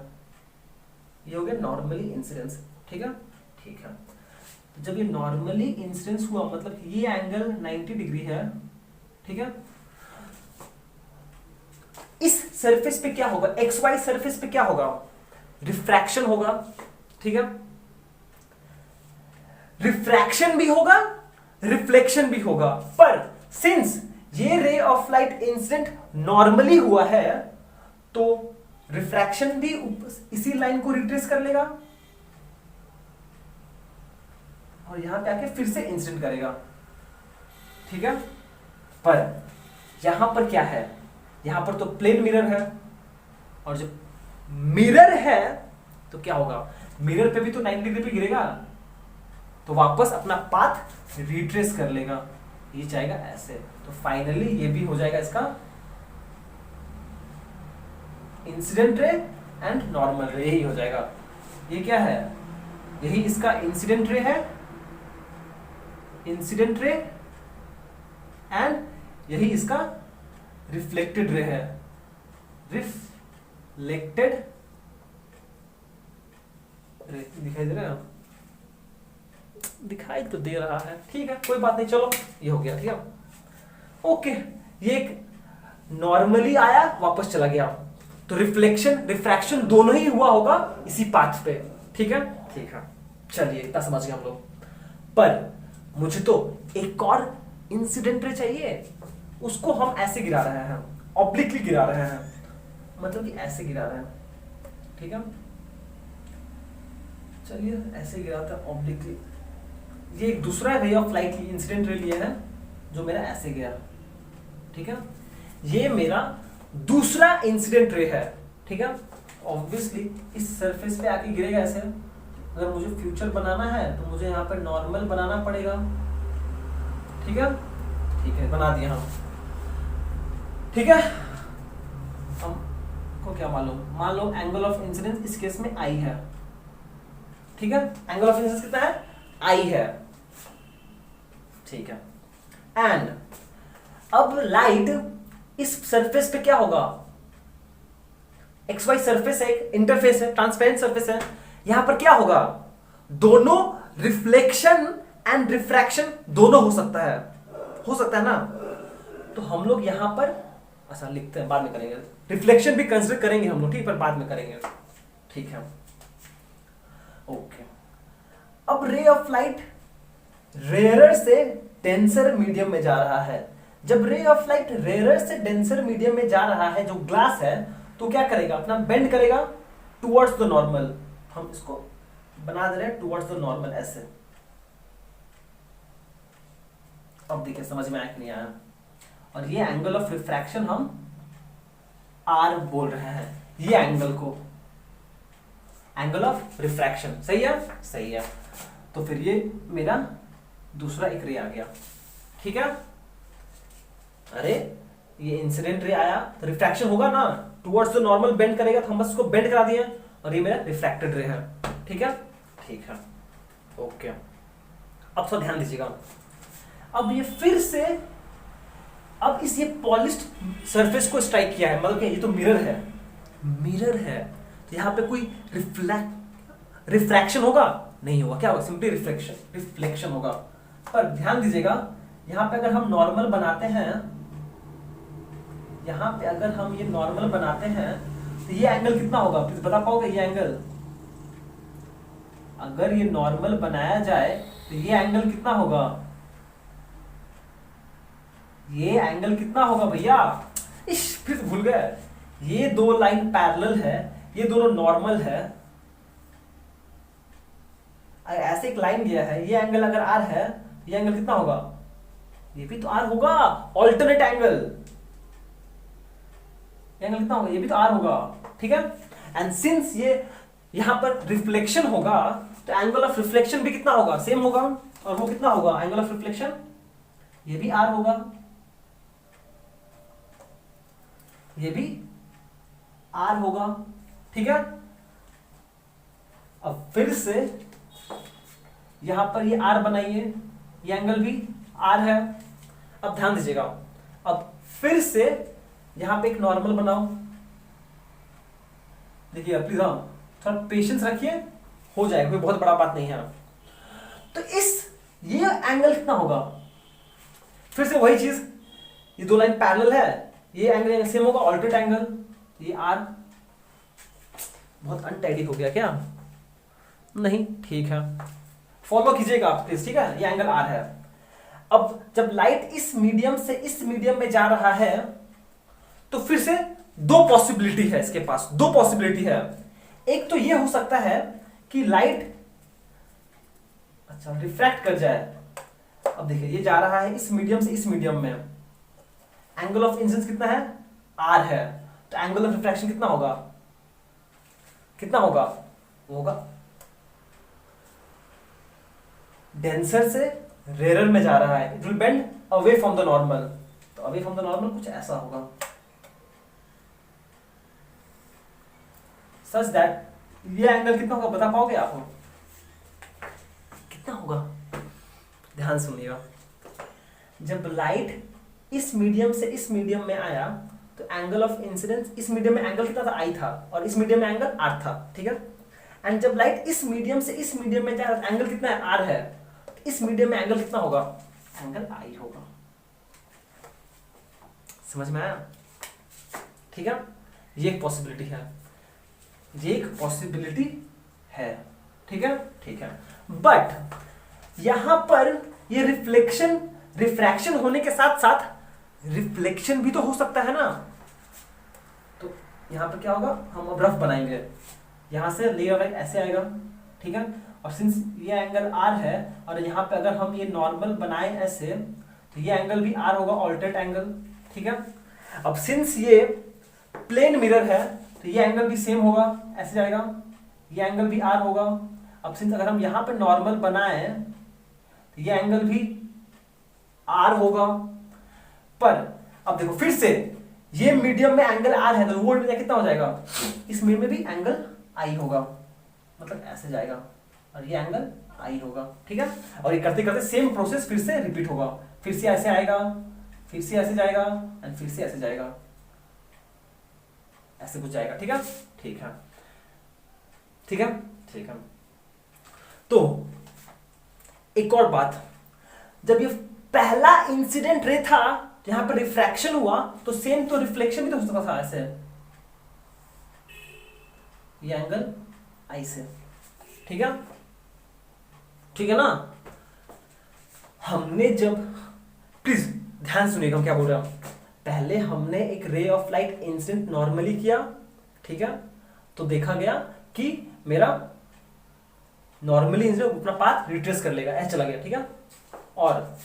ये हो गया नॉर्मली इंसिडेंस, ठीक है, ठीक है। तो जब ये नॉर्मली इंसिडेंस हुआ, मतलब ये एंगल 90 डिग्री है, ठीक है। इस सरफेस पे क्या होगा? XY सरफेस पे क्या होगा? रिफ्रैक्शन होगा, ठीक है। रिफ्रैक्शन भी होगा, रिफ्लेक्शन भी होगा। पर सिंस ये ray of light incident normally हुआ है तो रिफ्रैक्शन भी इसी लाइन को रिट्रेस कर लेगा और यहां पे आके फिर से इंसिडेंट करेगा, ठीक है। पर यहां पर क्या है, यहां पर तो प्लेन मिरर है और जब मिरर है तो क्या होगा, मिरर पे भी तो 90 डिग्री पे गिरेगा तो वापस अपना पाथ रिट्रेस कर लेगा, ये जाएगा ऐसे। तो फाइनली ये भी हो जाएगा इसका इंसिडेंट रे एंड नॉर्मल रे, यही हो जाएगा। ये क्या है, यही इसका इंसिडेंट रे है, इंसिडेंट रे, एंड यही इसका रिफ्लेक्टेड रे है, रिफ्लेक्टेड रे। दिखाई दे रहा है, दिखाई तो दे रहा है, ठीक है कोई बात नहीं, चलो ये हो गया, ठीक है ओके। ये एक नॉर्मली आया वापस चला गया, तो रिफ्लेक्शन रिफ्रैक्शन दोनों ही हुआ होगा इसी पाथ पे, ठीक है ठीक है। चलिए इतना समझ गए हम लोग। पर मुझे तो एक और इंसिडेंट रे चाहिए, उसको हम ऐसे गिरा रहे हैं, ऑब्लिकली गिरा रहे हैं, मतलब कि ऐसे गिरा रहे हैं, ठीक है। चलिए ऐसे गिराता है ऑब्लिकली। ये एक दूसरा ray of light incident ray लिया है जो मेरा ऐसे गया, ठीक है। ये मेरा दूसरा इंसिडेंट रे है, ठीक है। ऑब्वियसली इस सरफेस पे आके गिरेगा ऐसे। अगर मुझे फ्यूचर बनाना है तो मुझे यहाँ पर नॉर्मल बनाना पड़ेगा, ठीक है ठीक है, बना दिया हम, ठीक है। हमको क्या मालूम, मान लो एंगल ऑफ इंसिडेंस इस केस में आई है, ठीक है। एंगल ऑफ इंसिडेंस कितना है, आई है, ठीक है। एंड अब लाइट इस सरफेस पे क्या होगा, एक्स वाई सरफेस है, एक इंटरफेस है, ट्रांसपेरेंट सरफेस है, यहां पर क्या होगा, दोनों रिफ्लेक्शन एंड रिफ्रैक्शन दोनों हो सकता है ना। तो हम लोग यहां पर अच्छा लिखते हैं, बाद में करेंगे, रिफ्लेक्शन भी कंसिडर करेंगे हम लोग, ठीक, पर बाद में करेंगे, ठीक है ओके। अब रे ऑफ लाइट रेयरर से डेंसर मीडियम में जा रहा है। जब रे ऑफ लाइट रेयरर से डेंसर मीडियम में जा रहा है, जो ग्लास है, तो क्या करेगा, अपना बेंड करेगा टुवर्ड्स द नॉर्मल। हम इसको बना दे रहे हैं टुवर्ड्स द नॉर्मल ऐसे। अब देखिए समझ में आया कि नहीं आया। और ये एंगल ऑफ रिफ्रैक्शन हम आर बोल रहे हैं, ये एंगल को एंगल ऑफ रिफ्रैक्शन, सही है सही है। तो फिर ये मेरा दूसरा एक रे आ गया, ठीक है। अरे ये इंसिडेंट रे आया तो रिफ्रैक्शन होगा ना, टुवर्ड्स द नॉर्मल बेंड करेगा, तो हम बस इसको बेंड करा दिए और ये मेरा रिफ्रैक्टेड रे है, ठीक है ठीक है ओके। अब थोड़ा ध्यान दीजिएगा। अब ये फिर से अब इस ये पॉलिश्ड सरफेस को स्ट्राइक किया है, मतलब ये तो मिरर है, तो यहां पे कोई रिफ्रैक्शन होगा नहीं होगा, क्या होगा, सिंपली रिफ्लेक्शन होगा। पर ध्यान दीजिएगा, यहां पे अगर हम नॉर्मल बनाते हैं, यहां पे अगर हम ये नॉर्मल बनाते हैं तो ये एंगल कितना होगा, प्लीज बता पाओगे, ये एंगल अगर ये नॉर्मल बनाया जाए तो ये एंगल कितना होगा, ये एंगल कितना होगा भैया, फिर भूल गए। ये दो लाइन पैरेलल है, ये दोनों नॉर्मल है, ऐसे एक लाइन दिया है, ये एंगल अगर आर है, ये एंगल कितना होगा, ये भी तो आर होगा, ऑल्टरनेट एंगल, एंगल कितना होगा, ये भी तो आर होगा, ठीक है। एंड सिंस ये यहां पर रिफ्लेक्शन होगा तो एंगल ऑफ रिफ्लेक्शन भी कितना होगा, सेम होगा। और वो कितना होगा, एंगल ऑफ रिफ्लेक्शन, ये भी आर होगा, ये भी आर होगा, ठीक है। अब फिर से यहां पर ये आर बनाइए, ये एंगल भी आर है। अब ध्यान दीजिएगा, अब फिर से यहां पे एक नॉर्मल बनाओ, देखिए प्लीज हाँ थोड़ा पेशेंस रखिए, हो जाएगा, कोई बहुत बड़ा बात नहीं है। तो ये एंगल कितना होगा, फिर से वही चीज, ये दो लाइन पैरेलल है, ये एंगल सेम होगा, ऑल्टरनेट एंगल, ये आर। बहुत अनटाइडी हो गया क्या, नहीं ठीक है। फॉलो कीजिएगा आप प्लीज, ठीक है। ये एंगल आर है। अब जब लाइट इस मीडियम से इस मीडियम में जा रहा है तो फिर से दो पॉसिबिलिटी है इसके पास, दो पॉसिबिलिटी है। एक तो ये हो सकता है कि लाइट अच्छा रिफ्रैक्ट कर जाए। अब देखिए ये जा रहा है इस मीडियम से इस मीडियम में, एंगल ऑफ इंसिडेंस कितना है, आर है, तो एंगल ऑफ रिफ्रैक्शन कितना होगा, कितना होगा, वो होगा डेंसर से रेयर में जा रहा है, it will bend away from the normal. तो अवे फ्रॉम द नॉर्मल कुछ ऐसा होगा, सच दैट ये एंगल कितना होगा बता पाओगे आप, कितना होगा, ध्यान सुनिएगा। जब लाइट इस मीडियम से इस मीडियम में आया तो एंगल ऑफ इंसिडेंस, इस मीडियम में एंगल कितना था, आई था, और इस मीडियम में एंगल आर था, ठीक है। एंड जब लाइट इस मीडियम से इस मीडियम में जाए एंगल कितना है, आर है, तो इस मीडियम में एंगल कितना होगा, एंगल आई होगा। समझ में आया, ठीक है। ये एक पॉसिबिलिटी है, ये एक पॉसिबिलिटी है, ठीक है, ठीक है। बट यहां पर ये रिफ्लेक्शन रिफ्रैक्शन होने के साथ साथ रिफ्लेक्शन भी तो हो सकता है ना। तो यहां पर क्या होगा, हम अब रफ बनाएंगे, यहां से लेयर ऐसे आएगा, ठीक है। और सिंस ये एंगल आर है और यहाँ पे अगर हम ये नॉर्मल बनाए ऐसे तो ये एंगल भी आर होगा, ऑल्टर्नेट एंगल, ठीक है। अब सिंस ये प्लेन मिरर है तो ये एंगल भी सेम होगा, ऐसे जाएगा, ये एंगल भी आर होगा। अब सिंस अगर हम यहाँ पे नॉर्मल बनाए तो ये एंगल भी आर होगा। पर अब देखो फिर से ये मीडियम में एंगल आर है तो वो कितना हो जाएगा, इस मीडियम में भी एंगल आई होगा, मतलब ऐसे जाएगा और ये एंगल आई होगा, ठीक है। और ये करते करते सेम प्रोसेस फिर से रिपीट होगा, फिर से ऐसे आएगा, फिर से ऐसे जाएगा एंड फिर से ऐसे जाएगा, ऐसे कुछ जाएगा, ठीक है, ठीक है, ठीक है, ठीक है। तो एक और बात, जब ये पहला इंसिडेंट रे था यहां पर रिफ्रैक्शन हुआ तो सेम तो रिफ्लेक्शन भी तो हो सकता था, ऐसे ये एंगल आई से, ठीक है, ठीक है ना। हमने जब, प्लीज ध्यान सुनिएगा हम क्या बोल रहे हैं, पहले हमने एक ray of light incident normally किया, ठीक है, तो देखा गया कि मेरा नॉर्मली इंसिडेंट अपना पाथ रिट्रेस कर लेगा, ऐसे चला गया, ठीक है। और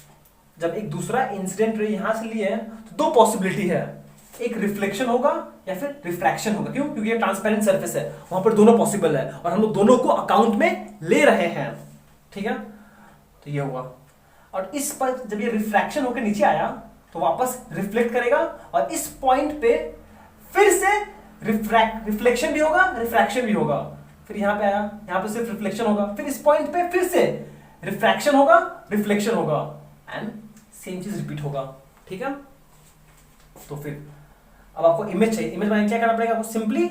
जब एक दूसरा इंसिडेंट रे यहां से लिए तो दो पॉसिबिलिटी है, एक रिफ्लेक्शन होगा या फिर रिफ्रैक्शन होगा, क्यों, क्योंकि ये ट्रांसपेरेंट सरफेस है, वहां पर दोनों पॉसिबल है और हम लोग दोनों को अकाउंट में ले रहे हैं, ठीक है। तो ये हुआ, और इस पर जब ये रिफ्रैक्शन होकर नीचे आया तो वापस रिफ्लेक्ट करेगा और इस पॉइंट पे फिर से रिफ्लेक्शन भी होगा, रिफ्रैक्शन भी होगा, फिर यहां पे आया, यहां पे सिर्फ रिफ्लेक्शन होगा, फिर इस पॉइंट पे फिर से रिफ्रैक्शन होगा, रिफ्लेक्शन होगा एंड सेम चीज रिपीट होगा, ठीक है। तो फिर अब आपको इमेज चाहिए, इमेज बनाने क्या करना पड़ेगा आपको, सिंपली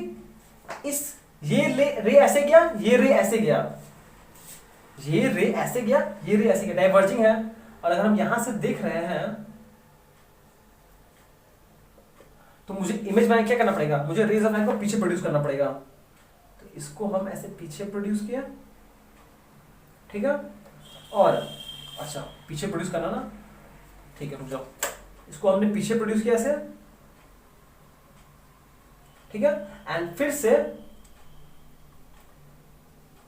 इस ये रे ऐसे गया, ये रे ऐसे गया, ये रे ऐसे गया, ये रे ऐसे गया, डाइवर्जिंग है। और अगर हम यहां से देख रहे हैं तो मुझे इमेज बनाने क्या करना पड़ेगा, मुझे रेज ऑफ लाइट को पीछे प्रोड्यूस करना पड़ेगा। तो इसको हम ऐसे पीछे प्रोड्यूस किया, ठीक है। और अच्छा पीछे प्रोड्यूस करना ना, ठीक है, रुक जाओ, इसको हमने पीछे प्रोड्यूस किया ऐसे, ठीक है। एंड फिर से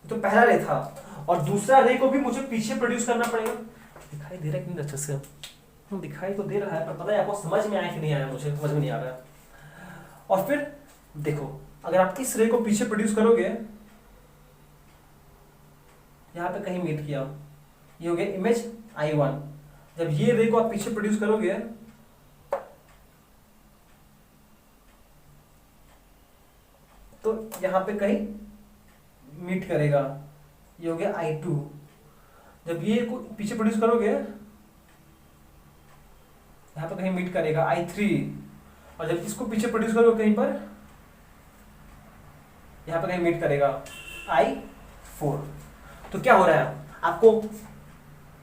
तो पहला रे था और दूसरा रे को भी मुझे पीछे प्रोड्यूस करना पड़ेगा। दिखाई दे रहा है कि नहीं अच्छे से, दिखाई तो दे रहा है पर पता है आपको समझ में आया कि नहीं आया, मुझे समझ में नहीं आ रहा है। और फिर देखो अगर आप इस रे को पीछे प्रोड्यूस करोगे, यहां पे कहीं मीट किया, ये हो गया इमेज I1। जब ये रे को आप पीछे प्रोड्यूस करोगे तो यहां पे कहीं मीट करेगा, ये हो गया I2। जब ये को पीछे प्रोड्यूस करोगे यहां पे कहीं मीट करेगा I3। और जब इसको पीछे प्रोड्यूस करोगे कहीं पर, यहां पे कहीं मीट करेगा I4। तो क्या हो रहा है, आपको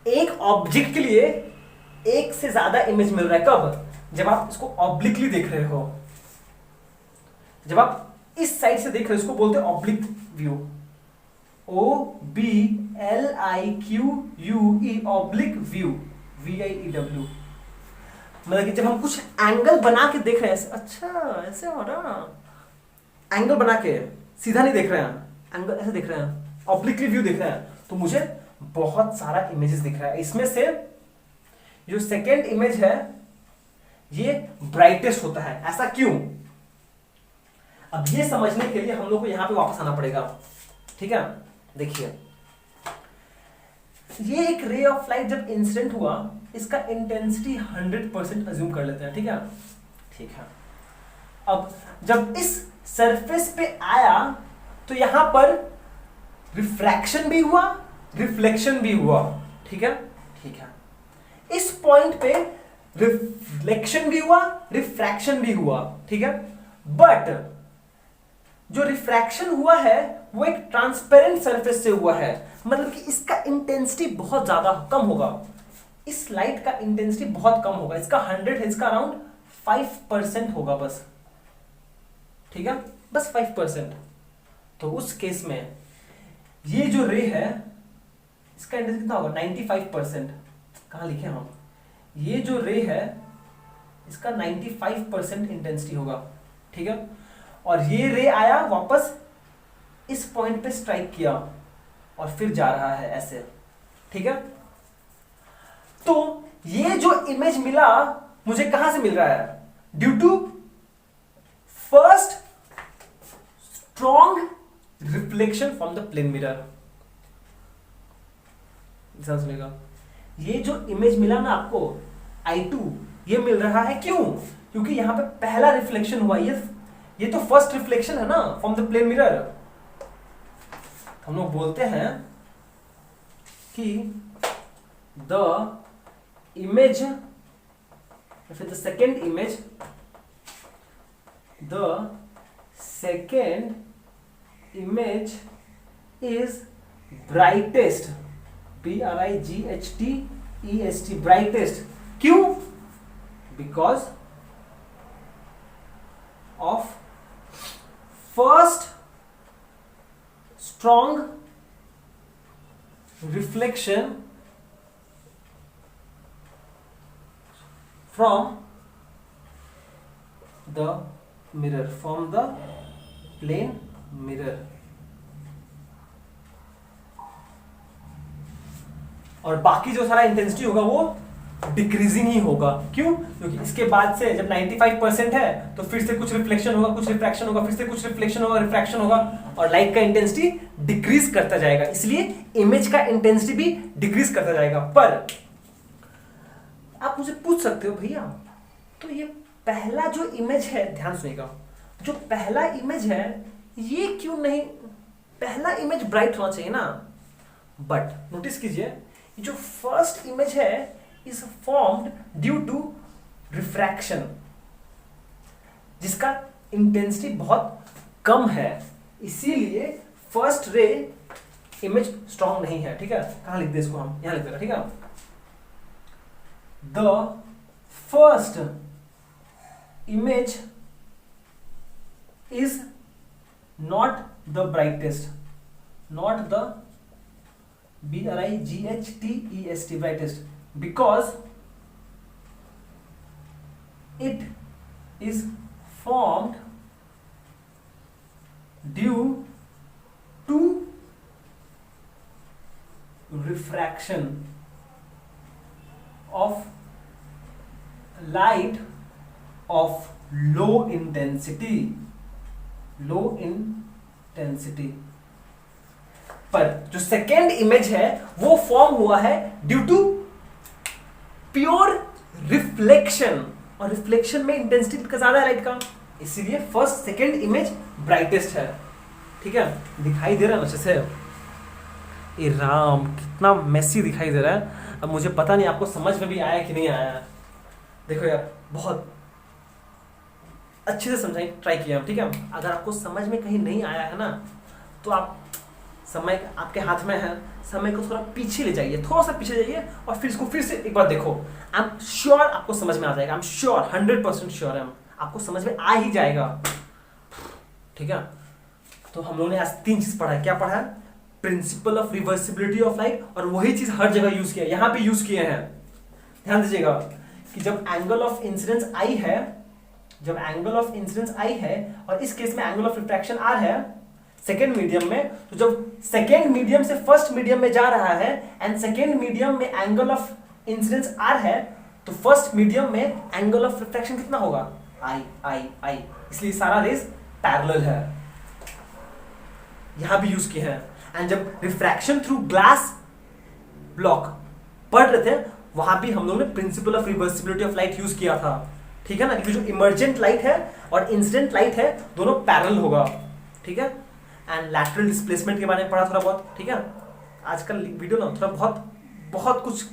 एक ऑब्जेक्ट के लिए एक से ज्यादा इमेज मिल रहा है, कब, जब आप इसको ऑब्लिकली देख रहे हो, जब आप इस साइड से देख रहे हो, इसको बोलते हैं oblique view, OBLIQUE oblique view, VIEW। मतलब कि जब हम कुछ एंगल बना के देख रहे हैं, अच्छा ऐसे हो रहा, एंगल बना के सीधा नहीं देख रहे हैं, एंगल ऐसे देख रहे हैं, ऑब्लिकली व्यू देख रहे हैं, तो मुझे बहुत सारा इमेजेस दिख रहा है। इसमें से जो सेकेंड इमेज है ये ब्राइटेस्ट होता है। ऐसा क्यों? अब ये समझने के लिए हम लोग को यहां पे वापस आना पड़ेगा, ठीक है। देखिए, ये एक रे ऑफ लाइट जब इंसिडेंट हुआ, इसका इंटेंसिटी 100% अज्यूम कर लेते हैं, ठीक है। ठीक है, अब जब इस सरफेस पे आया तो यहां पर रिफ्रैक्शन भी हुआ, रिफ्लेक्शन भी हुआ, ठीक है। ठीक है, इस पॉइंट पे रिफ्लेक्शन भी हुआ, रिफ्रैक्शन भी हुआ, ठीक है। बट जो रिफ्रैक्शन हुआ है वो एक ट्रांसपेरेंट सरफेस से हुआ है, मतलब कि इसका इंटेंसिटी बहुत ज्यादा कम होगा, इस लाइट का इंटेंसिटी बहुत कम होगा, इसका 100 है, इसका अराउंड 5% होगा बस, ठीक है, बस 5%। तो उस केस में ये जो रे है इसका इंटेंसिटी कितना होगा? 95%। कहां लिखे हम? ये जो रे है इसका 95% इंटेंसिटी होगा, ठीक है। और ये रे आया वापस इस पॉइंट पे स्ट्राइक किया और फिर जा रहा है ऐसे, ठीक है। तो ये जो इमेज मिला मुझे कहां से मिल रहा है? Due to first strong reflection from the plane mirror. सुनेगा, ये जो इमेज मिला ना आपको I2, ये मिल रहा है क्यों? क्योंकि यहां पे पहला रिफ्लेक्शन हुआ, ये तो फर्स्ट रिफ्लेक्शन है ना फ्रॉम द प्लेन मिरर। हम लोग बोलते हैं कि द इमेज, फिर the second image, the second image is brightest, BRIGHTEST, brightest. क्यों? Because of first strong reflection from the mirror, from the plane mirror. और बाकी जो सारा इंटेंसिटी होगा वो डिक्रीजिंग ही होगा। क्यों? क्योंकि इसके बाद से जब 95% है तो फिर से कुछ रिफ्लेक्शन होगा, कुछ रिफ्रैक्शन होगा, फिर से कुछ रिफ्लेक्शन होगा, रिफ्रैक्शन होगा, और लाइट का इंटेंसिटी डिक्रीज करता जाएगा, इसलिए इमेज का इंटेंसिटी भी डिक्रीज करता जाएगा। पर आप मुझे पूछ सकते हो, भैया तो ये पहला जो इमेज है, ध्यान सुनिएगा, जो पहला इमेज है ये क्यों नहीं, पहला इमेज ब्राइट होना चाहिए ना। बट नोटिस कीजिए, जो फर्स्ट इमेज है is formed due to refraction, जिसका इंटेंसिटी बहुत कम है, इसीलिए फर्स्ट रे इमेज स्ट्रॉन्ग नहीं है, ठीक है। कहां लिख दे इसको, हम यहां लिख देगा, ठीक है। The first image is not the brightest, not the BRIGHTEST, brightest, because it is formed due to refraction of light of low intensity, low intensity। पर जो सेकेंड इमेज है वो फॉर्म हुआ है ड्यू टू प्योर रिफ्लेक्शन, और reflection में intensity ज्यादा है लाइट का, इसीलिए फर्स्ट सेकेंड इमेज ब्राइटेस्ट है, ठीक है। दिखाई दे रहा है अच्छे से? ए राम, कितना मेसी दिखाई दे रहा है। अब मुझे पता नहीं आपको समझ में भी आया कि नहीं आया। देखो यार, बहुत अच्छे से समझाई, ट्राई किया, ठीक है। अगर आपको समझ में कहीं नहीं आया है ना, तो आप, समय आपके हाथ में है, समय को थोड़ा पीछे ले जाइए, थोड़ा सा पीछे जाइए और फिर इसको फिर से एक बार देखो। आई एम श्योर आपको समझ में आ जाएगा, आई एम श्योर, 100% श्योर है, आपको समझ में आ ही जाएगा, ठीक है। तो हम लोगों ने आज 3 चीज पढ़ा है। क्या पढ़ा है? Principal of reversibility of light, और वही चीज हर जगह यूज किया, यहां पे यूज किए हैं। ध्यान दीजिएगा कि जब एंगल ऑफ इंसिडेंस आई है, जब एंगल ऑफ इंसिडेंस आई है और इस केस में एंगल ऑफ रिफ्रैक्शन आर है सेकेंड मीडियम में, तो जब सेकेंड मीडियम से फर्स्ट मीडियम में जा रहा है एंड सेकेंड मीडियम में एंगल ऑफ इंसिडेंस आर है, तो फर्स्ट मीडियम में एंगल ऑफ रिफ्रैक्शन कितना होगा, आई आई आई, इसलिए सारा रेस पैरेलल है, यहां भी यूज किया है। एंड जब रिफ्रैक्शन थ्रू ग्लास ब्लॉक पढ़ रहे थे, वहां भी हम लोगों ने principal of reversibility of light use किया था, ठीक है ना, क्योंकि जो इमर्जेंट लाइट है और इंसिडेंट लाइट है दोनों पैरेलल होगा, ठीक है। एंड लैटरल डिस्प्लेसमेंट के बारे में पढ़ा थोड़ा बहुत, ठीक है। आजकल वीडियो ना थोड़ा बहुत बहुत कुछ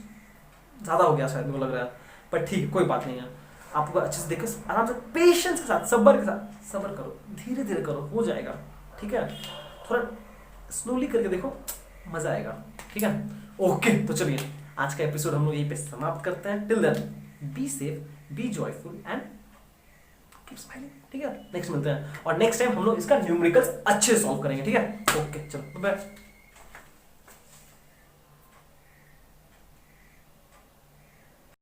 ज्यादा हो गया शायद मेरे को लग रहा है, पर ठीक है, कोई बात नहीं है। आपको अच्छे से देखो, आराम से पेशेंस के साथ, सब्र के साथ, सब्र करो, धीरे धीरे करो, हो जाएगा, ठीक है। थोड़ा स्लोली करके देखो, मजा आएगा, ठीक है। ओके, तो चलिए आज का एपिसोड हम लोग यहीं पे समाप्त करते हैं। Till then be safe, be joyful and keep smiling, ठीक है। नेक्स्ट मिलते हैं और नेक्स्ट टाइम हम लोग इसका न्यूमेरिकल्स अच्छे सॉल्व करेंगे, ठीक है। ओके, चलो बाय।